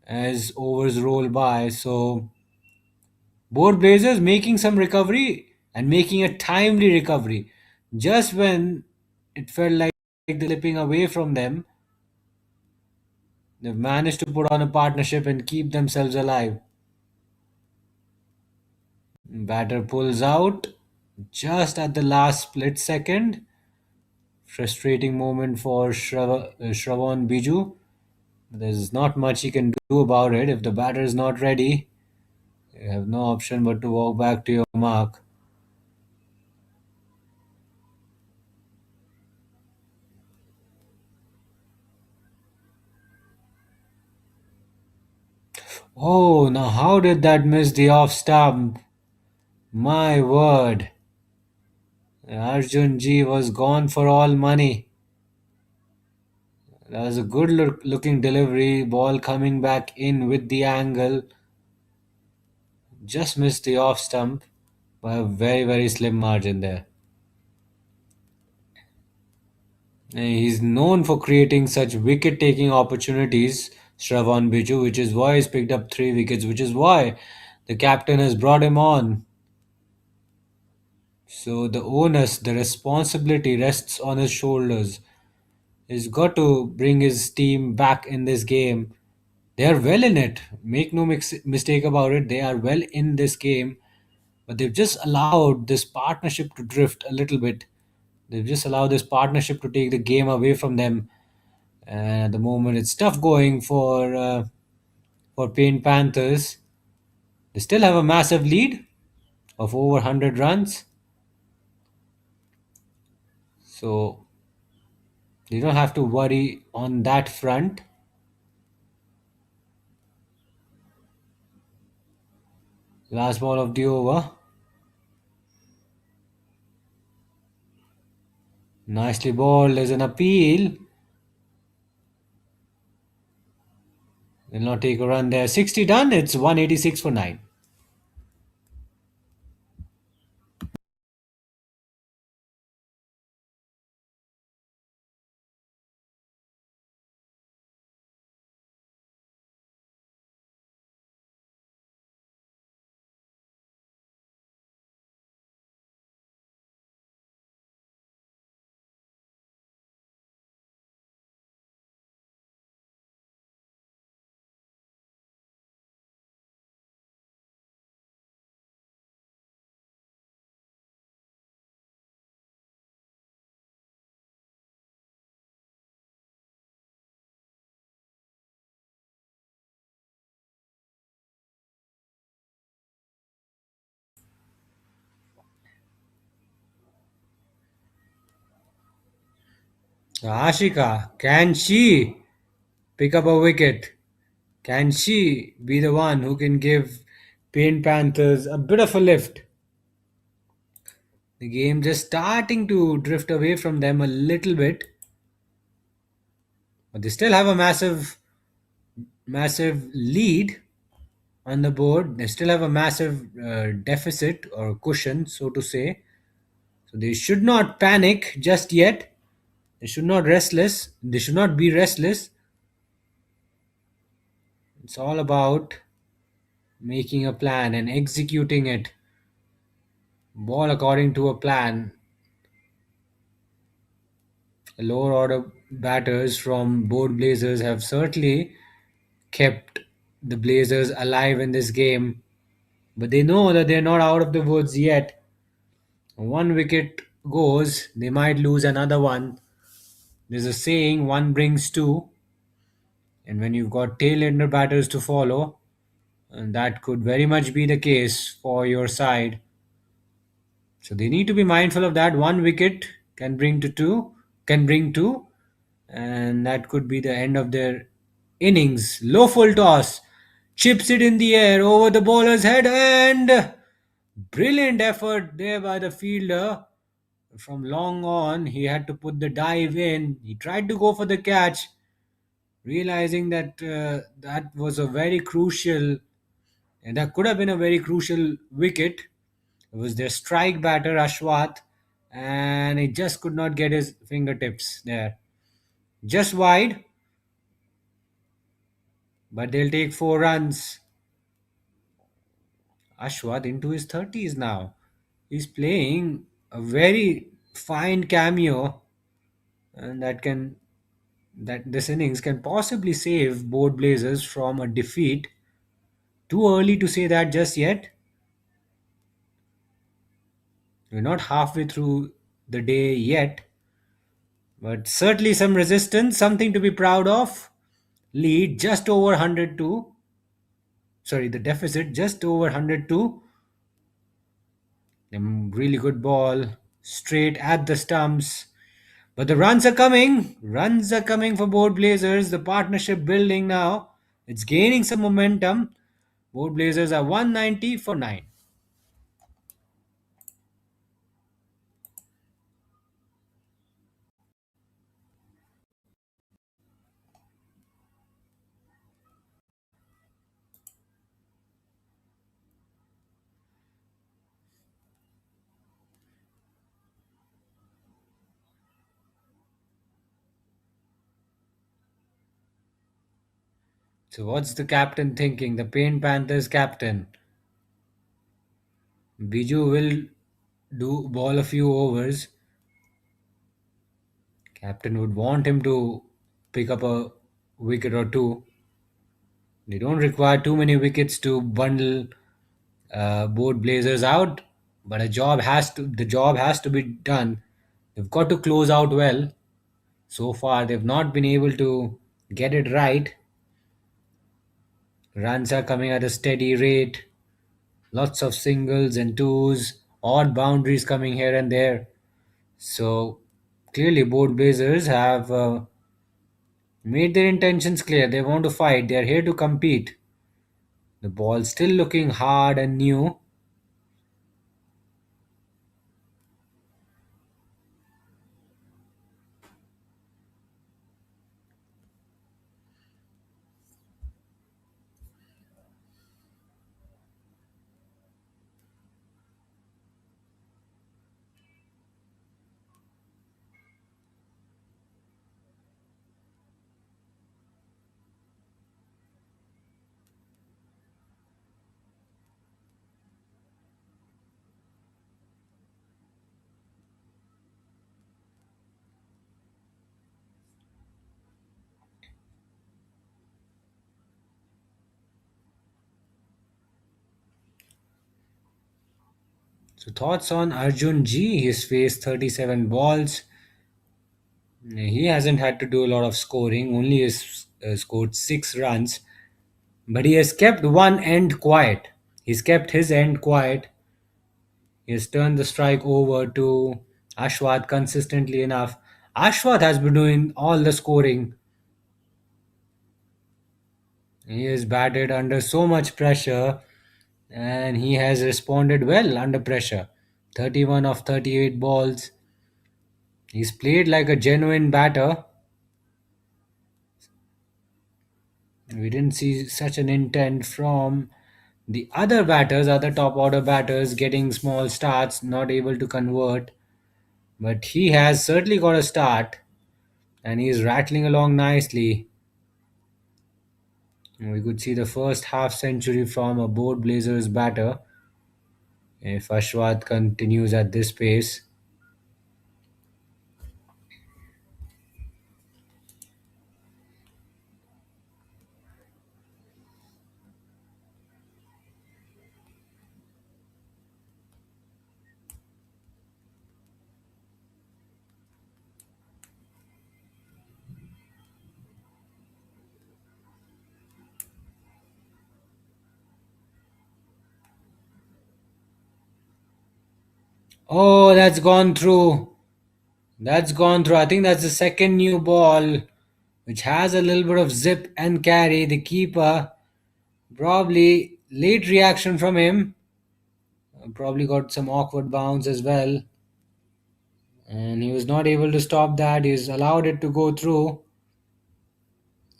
as overs roll by. So both Blazers making some recovery and making a timely recovery. Just when it felt like they're slipping away from them, they've managed to put on a partnership and keep themselves alive. Batter pulls out just at the last split second. Frustrating moment for Shravan Biju. There's not much he can do about it. If the batter is not ready, you have no option but to walk back to your mark. Oh, now how did that miss the off stump? My word. Arjun G was gone for all money. That was a good looking delivery. Ball coming back in with the angle. Just missed the off stump by a very, very slim margin there. And he's known for creating such wicket taking opportunities, Shravan Biju, which is why he's picked up 3 wickets, which is why the captain has brought him on. So the onus, the responsibility rests on his shoulders. He's got to bring his team back in this game. They are well in it. Make no mistake about it. They are well in this game, but they've just allowed this partnership to drift a little bit. They've just allowed this partnership to take the game away from them. And at the moment, it's tough going for Paint Panthers. They still have a massive lead of over 100 runs, so they don't have to worry on that front. Last ball of the over. Nicely bowled. There's an appeal. Will not take a run there. 60 done. It's 186 for 9. Ashika, can she pick up a wicket? Can she be the one who can give Paint Panthers a bit of a lift? The game just starting to drift away from them a little bit, but they still have a massive lead on the board. They still have a massive deficit or cushion, so to say. So they should not panic just yet. They should not restless. They should not be restless. It's all about making a plan and executing it. Ball according to a plan. The lower order batters from both Blazers have certainly kept the Blazers alive in this game, but they know that they're not out of the woods yet. One wicket goes, they might lose another one. There's a saying, one brings two, and when you've got tail ender batters to follow, and that could very much be the case for your side. So they need to be mindful of that. One wicket can bring two, and that could be the end of their innings. Low full toss, chips it in the air over the bowler's head, and brilliant effort there by the fielder. From long on, he had to put the dive in. He tried to go for the catch, realizing that that was a very crucial, and that could have been a very crucial wicket. It was their strike batter, Ashwath, and he just could not get his fingertips there. Just wide, but they'll take 4 runs. Ashwath into his 30s now. He's playing a very fine cameo, and that this innings can possibly save both Blazers from a defeat. Too early to say that just yet. We're not halfway through the day yet, but certainly some resistance, something to be proud of. Lead just over 102. Sorry, the deficit just over 102. Really good ball, straight at the stumps. But the runs are coming. Runs are coming for both Blazers. The partnership building now. It's gaining some momentum. Both Blazers are 190 for 9. So what's the captain thinking? The Pain Panthers captain. Biju will do ball a few overs. Captain would want him to pick up a wicket or two. They don't require too many wickets to bundle both Blazers out, but the job has to be done. They've got to close out well. So far, they've not been able to get it right. Runs are coming at a steady rate. Lots of singles and twos, odd boundaries coming here and there. So clearly, both Blazers have made their intentions clear. They want to fight. They are here to compete. The ball still looking hard and new. So thoughts on Arjun G? He's faced 37 balls. He hasn't had to do a lot of scoring. Only has scored 6 runs, but he has kept one end quiet. He's kept his end quiet. He has turned the strike over to Ashwath consistently enough. Ashwath has been doing all the scoring. He has batted under so much pressure and he has responded well under pressure. 31 of 38 balls. He's played like a genuine batter. We didn't see such an intent from the other batters, other top order batters getting small starts, not able to convert. But he has certainly got a start and he's rattling along nicely. We could see the first half century from a board Blazers batter if Ashwath continues at this pace. Oh, that's gone through. That's gone through. I think that's the second new ball, which has a little bit of zip and carry. The keeper, probably late reaction from him. Probably got some awkward bounce as well. And he was not able to stop that. He's allowed it to go through.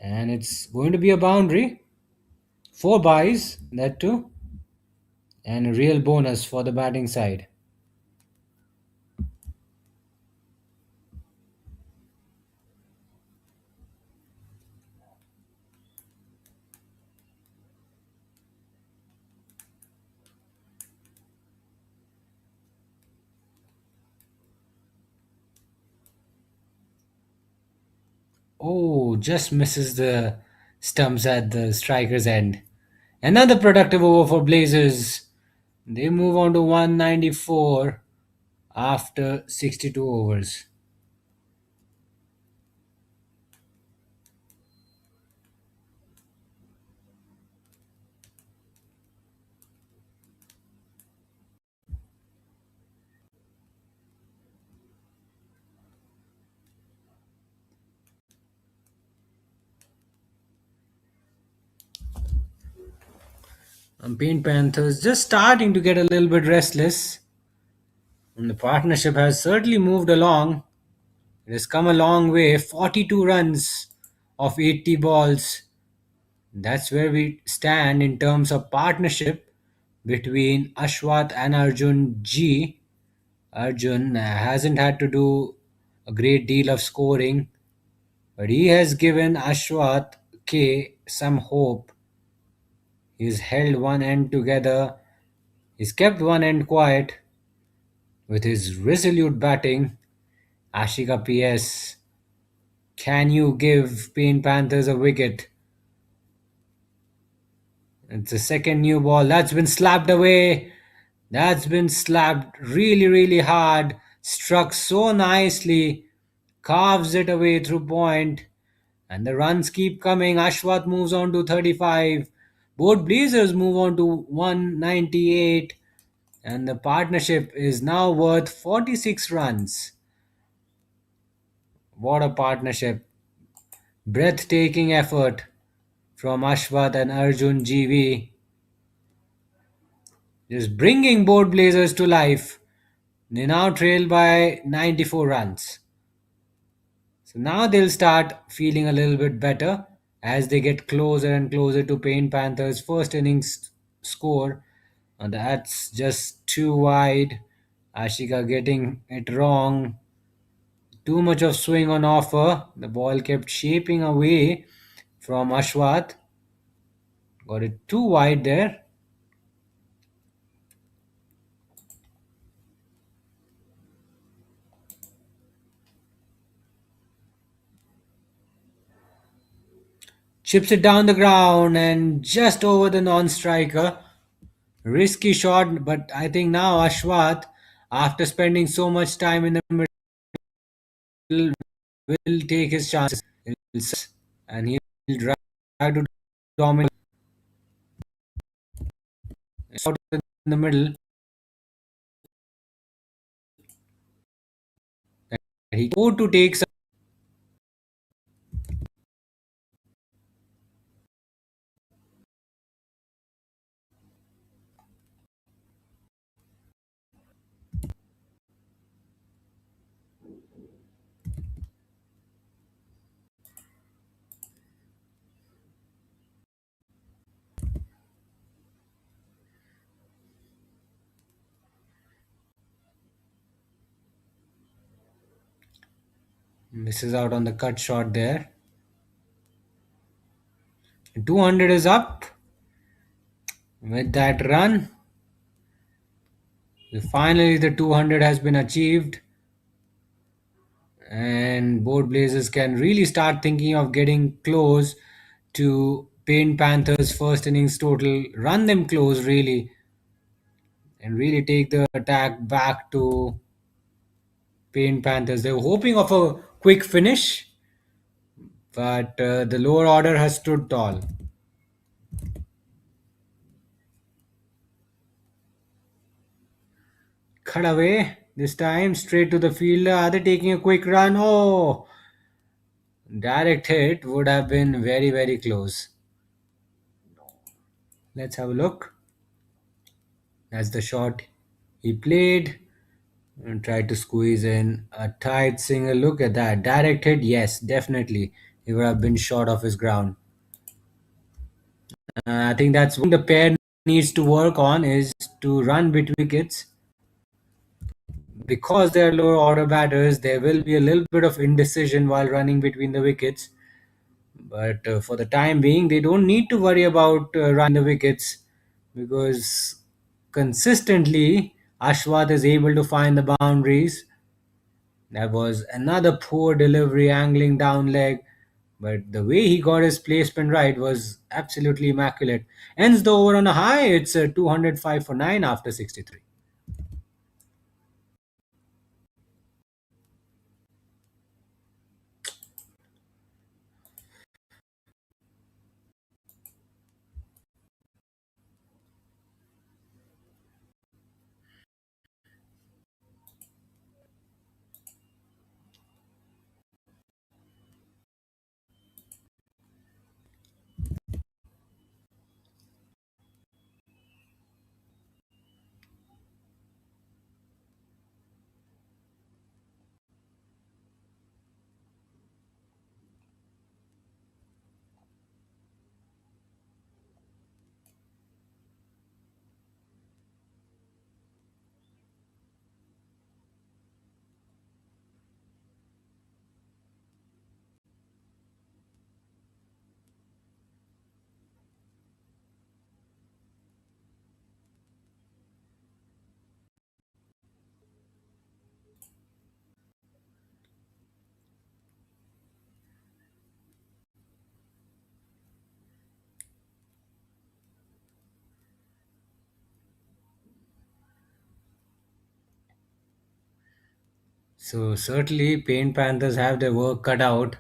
And it's going to be a boundary. 4 buys, that too. And a real bonus for the batting side. Oh, just misses the stumps at the striker's end. Another productive over for Blazers. They move on to 194 after 62 overs. Paint Panthers just starting to get a little bit restless, and the partnership has certainly moved along. It has come a long way, 42 runs of 80 balls. That's where we stand in terms of partnership between Ashwath and Arjun G. Arjun hasn't had to do a great deal of scoring, but he has given Ashwath K some hope. He's held one end together, he's kept one end quiet with his resolute batting. Ashika PS, can you give Pain Panthers a wicket? It's the second new ball that's been slapped away. That's been slapped really, really hard. Struck so nicely. Carves it away through point. And the runs keep coming. Ashwath moves on to 35. Both Blazers move on to 198. And the partnership is now worth 46 runs. What a partnership. Breathtaking effort from Ashwath and Arjun GV. Just bringing both Blazers to life. They now trail by 94 runs. So now they'll start feeling a little bit better as they get closer and closer to Pain Panthers' first innings score. And that's just too wide. Ashika getting it wrong. Too much of swing on offer. The ball kept shaping away from Ashwath. Got it too wide there. Chips it down the ground and just over the non striker. Risky shot, but I think now Ashwath, after spending so much time in the middle, will take his chances. And he'll try to dominate out in the middle. He go to take some. Misses out on the cut shot there. 200 is up with that run. Finally, the 200 has been achieved, and both Blazers can really start thinking of getting close to Paint Panthers' first innings total, run them close really, and really take the attack back to Paint Panthers. They were hoping of a quick finish, but the lower order has stood tall. Cut away this time, straight to the fielder. Are they taking a quick run? Oh, direct hit would have been very, very close. Let's have a look. That's the shot he played and tried to squeeze in a tight single. Look at that. Direct hit, yes, definitely. He would have been short of his ground. I think that's what the pair needs to work on is to run between wickets. Because they're lower order batters, there will be a little bit of indecision while running between the wickets. But for the time being, they don't need to worry about running the wickets because consistently Ashwath is able to find the boundaries. That was another poor delivery angling down leg, but the way he got his placement right was absolutely immaculate. Ends the over on a high. It's 205 for 9 after 63. So certainly, Paint Panthers have their work cut out.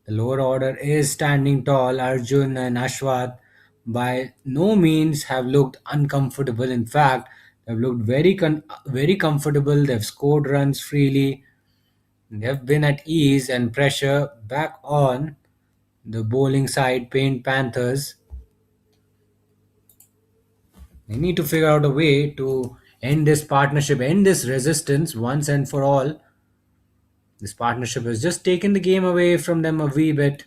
The lower order is standing tall. Arjun and Ashwath by no means have looked uncomfortable. In fact, they've looked very comfortable. They've scored runs freely. They've been at ease and pressure back on the bowling side. Paint Panthers. They need to figure out a way to end this partnership, end this resistance once and for all. This partnership has just taken the game away from them a wee bit.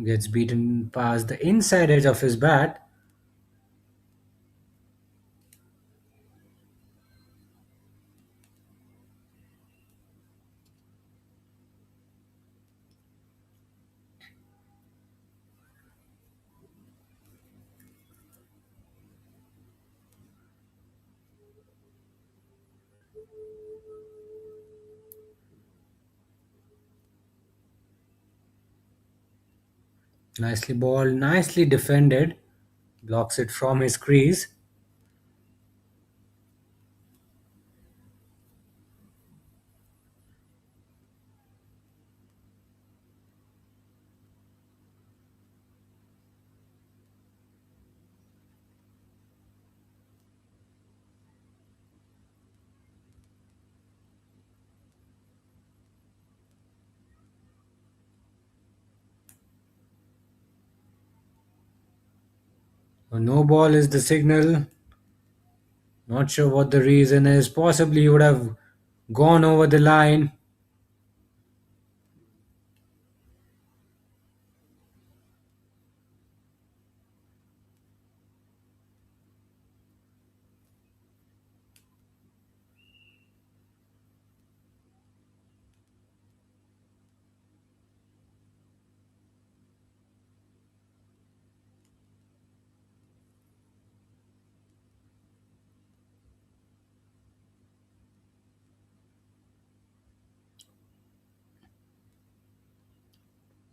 Gets beaten past the inside edge of his bat. Nicely balled, nicely defended. Blocks it from his crease. A no ball is the signal. Not sure what the reason is. Possibly he would have gone over the line.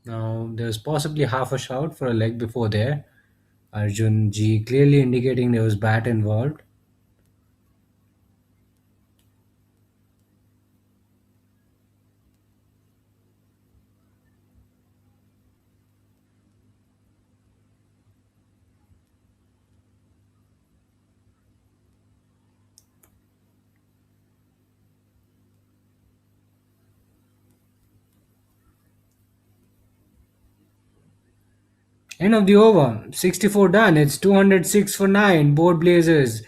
Now there's possibly half a shout for a leg before there. Arjun G clearly indicating there was bat involved. End of the over. 64 done. It's 206 for 9. Board Blazers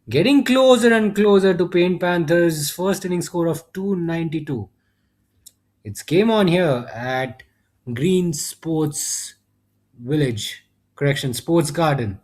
getting closer and closer to Paint Panthers' first inning score of 292. It's game on here at Green Sports Village. Correction, Sports Garden.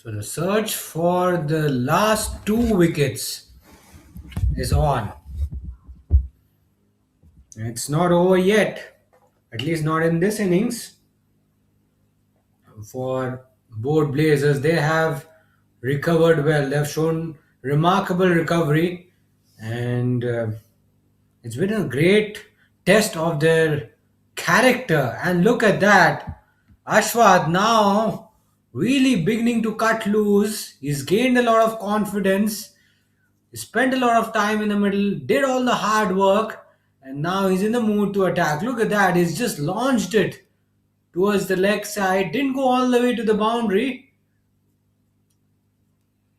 So the search for the last two wickets is on. It's not over yet, at least not in this innings. For both Blazers, they have recovered well. They've shown remarkable recovery, and it's been a great test of their character. And look at that. Ashwath now really beginning to cut loose. He's gained a lot of confidence. He spent a lot of time in the middle, did all the hard work, and now he's in the mood to attack. Look at that. He's just launched it towards the leg side. Didn't go all the way to the boundary.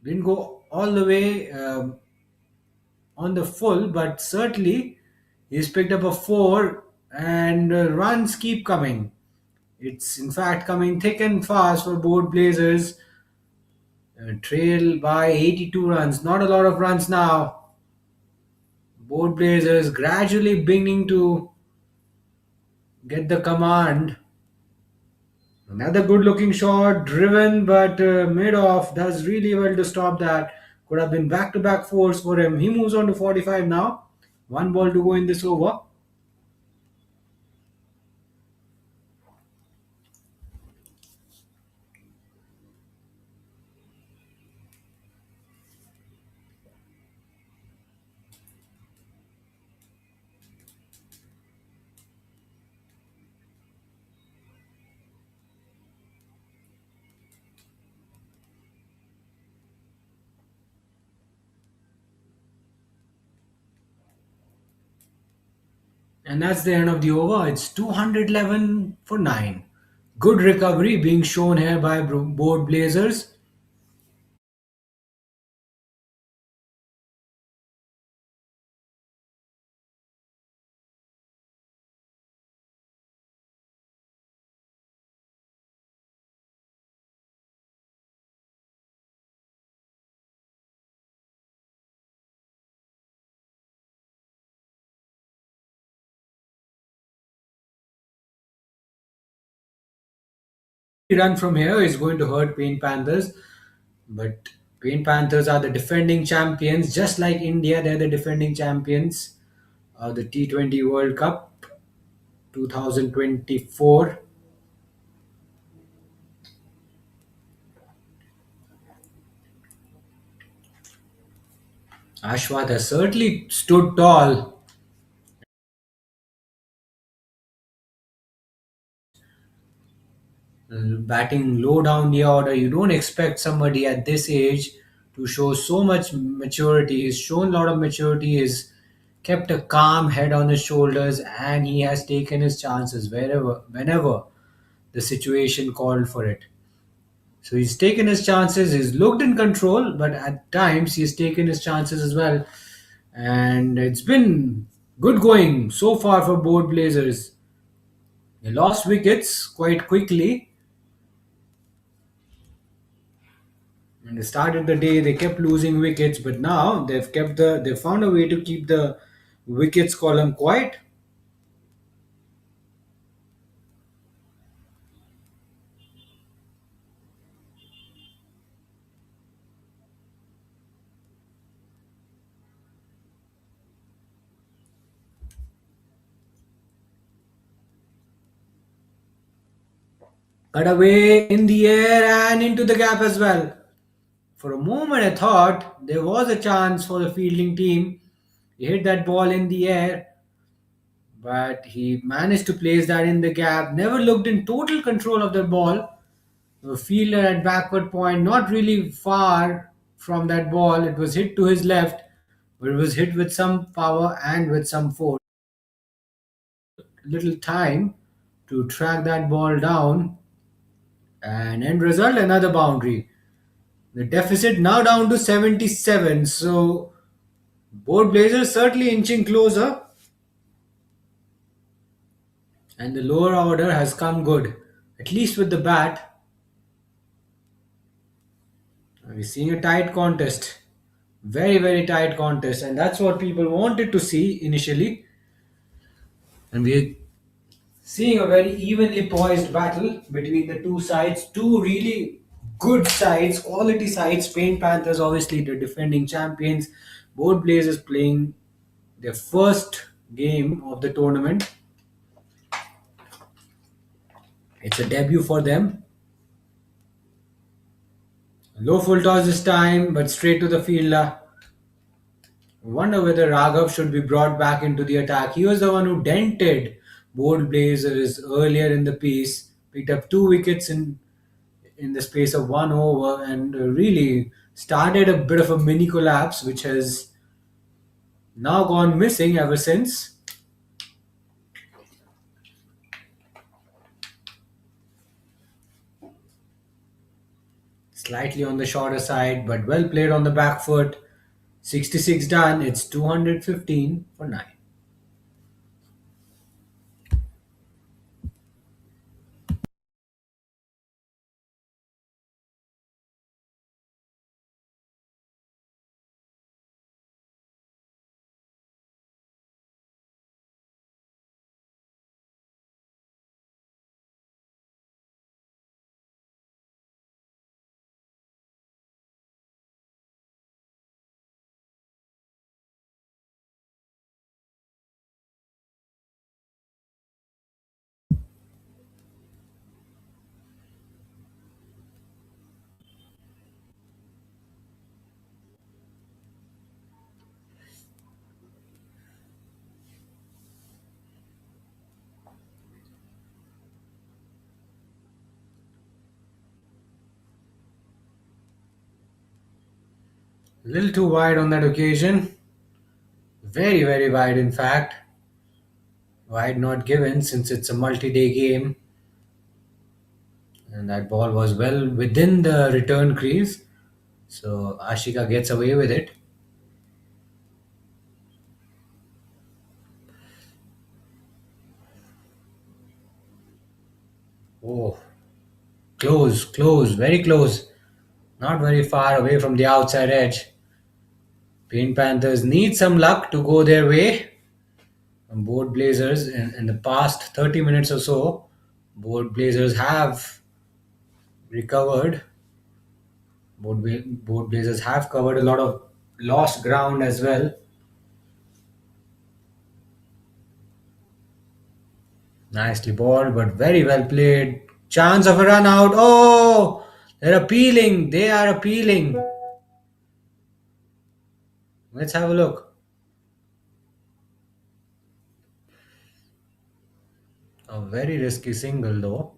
Didn't go all the way on the full, but certainly he's picked up a four, and runs keep coming. It's in fact coming thick and fast for both Blazers. Trail by 82 runs. Not a lot of runs now. Both Blazers gradually beginning to get the command. Another good looking shot, driven but mid off. Does really well to stop that. Could have been back to back fours for him. He moves on to 45 now. One ball to go in this over. And that's the end of the over. It's 211 for 9. Good recovery being shown here by both Blazers. Run from here is going to hurt Paint Panthers, but Paint Panthers are the defending champions, just like India. They're the defending champions of the T20 World Cup 2024. Ashwath has certainly stood tall, batting low down the order. You don't expect somebody at this age to show so much maturity. He's shown a lot of maturity. He's kept a calm head on his shoulders, and he has taken his chances whenever the situation called for it. So he's taken his chances. He's looked in control, but at times he's taken his chances as well. And it's been good going so far for both Blazers. They lost wickets quite quickly. When they started the day, they kept losing wickets, but now they've found a way to keep the wickets column quiet. Cut away in the air and into the gap as well. For a moment, I thought there was a chance for the fielding team. He hit that ball in the air, but he managed to place that in the gap. Never looked in total control of the ball. The fielder at backward point, not really far from that ball. It was hit to his left, but it was hit with some power and with some force. Little time to track that ball down, and end result another boundary. The deficit now down to 77. So both Blazers certainly inching closer, and the lower order has come good, at least with the bat. We're seeing a tight contest, very very tight contest, and that's what people wanted to see initially. And we're seeing a very evenly poised battle between the two sides. Two really good sides, quality sides. Spain Panthers, obviously the defending champions. Both Blazers playing their first game of the tournament. It's a debut for them. Low full toss this time, but straight to the fielder. Wonder whether Raghav should be brought back into the attack. He was the one who dented Bold Blazers earlier in the piece. Picked up 2 wickets in the space of 1 over and really started a bit of a mini collapse, which has now gone missing ever since. Slightly on the shorter side, but well played on the back foot. 66 done. It's 215 for 9. A little too wide on that occasion. Very, very wide, in fact. Wide not given since it's a multi day game. And that ball was well within the return crease. So Ashika gets away with it. Oh, close, close, very close. Not very far away from the outside edge. Paint Panthers need some luck to go their way. And both Blazers in the past 30 minutes or so, both Blazers have recovered. Both Blazers have covered a lot of lost ground as well. Nicely balled, but very well played. Chance of a run out. Oh, they're appealing. They are appealing. Let's have a look. A very risky single though.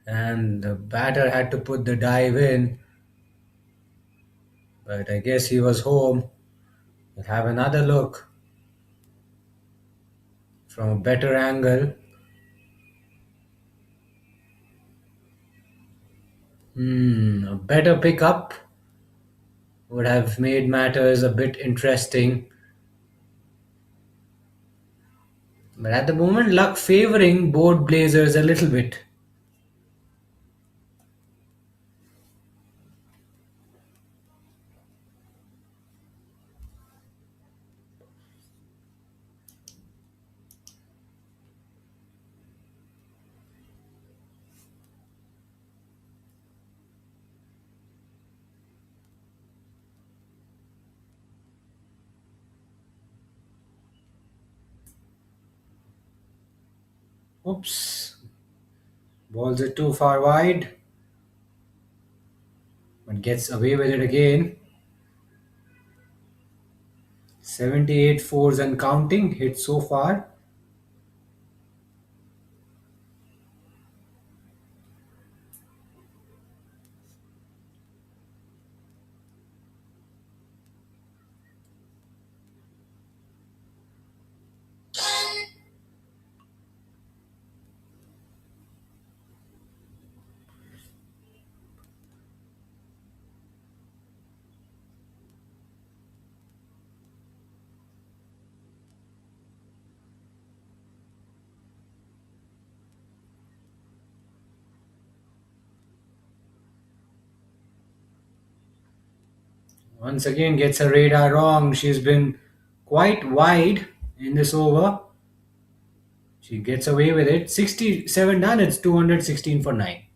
And the batter had to put the dive in. But I guess he was home. We'll have another look from a better angle. A better pickup would have made matters a bit interesting. But at the moment, luck favoring both Blazers a little bit. Oops. Balls are too far wide. But gets away with it again. 78 fours and counting hit so far. Once again gets her radar wrong. She's been quite wide in this over. She gets away with it. 67 done. It's 216 for 9.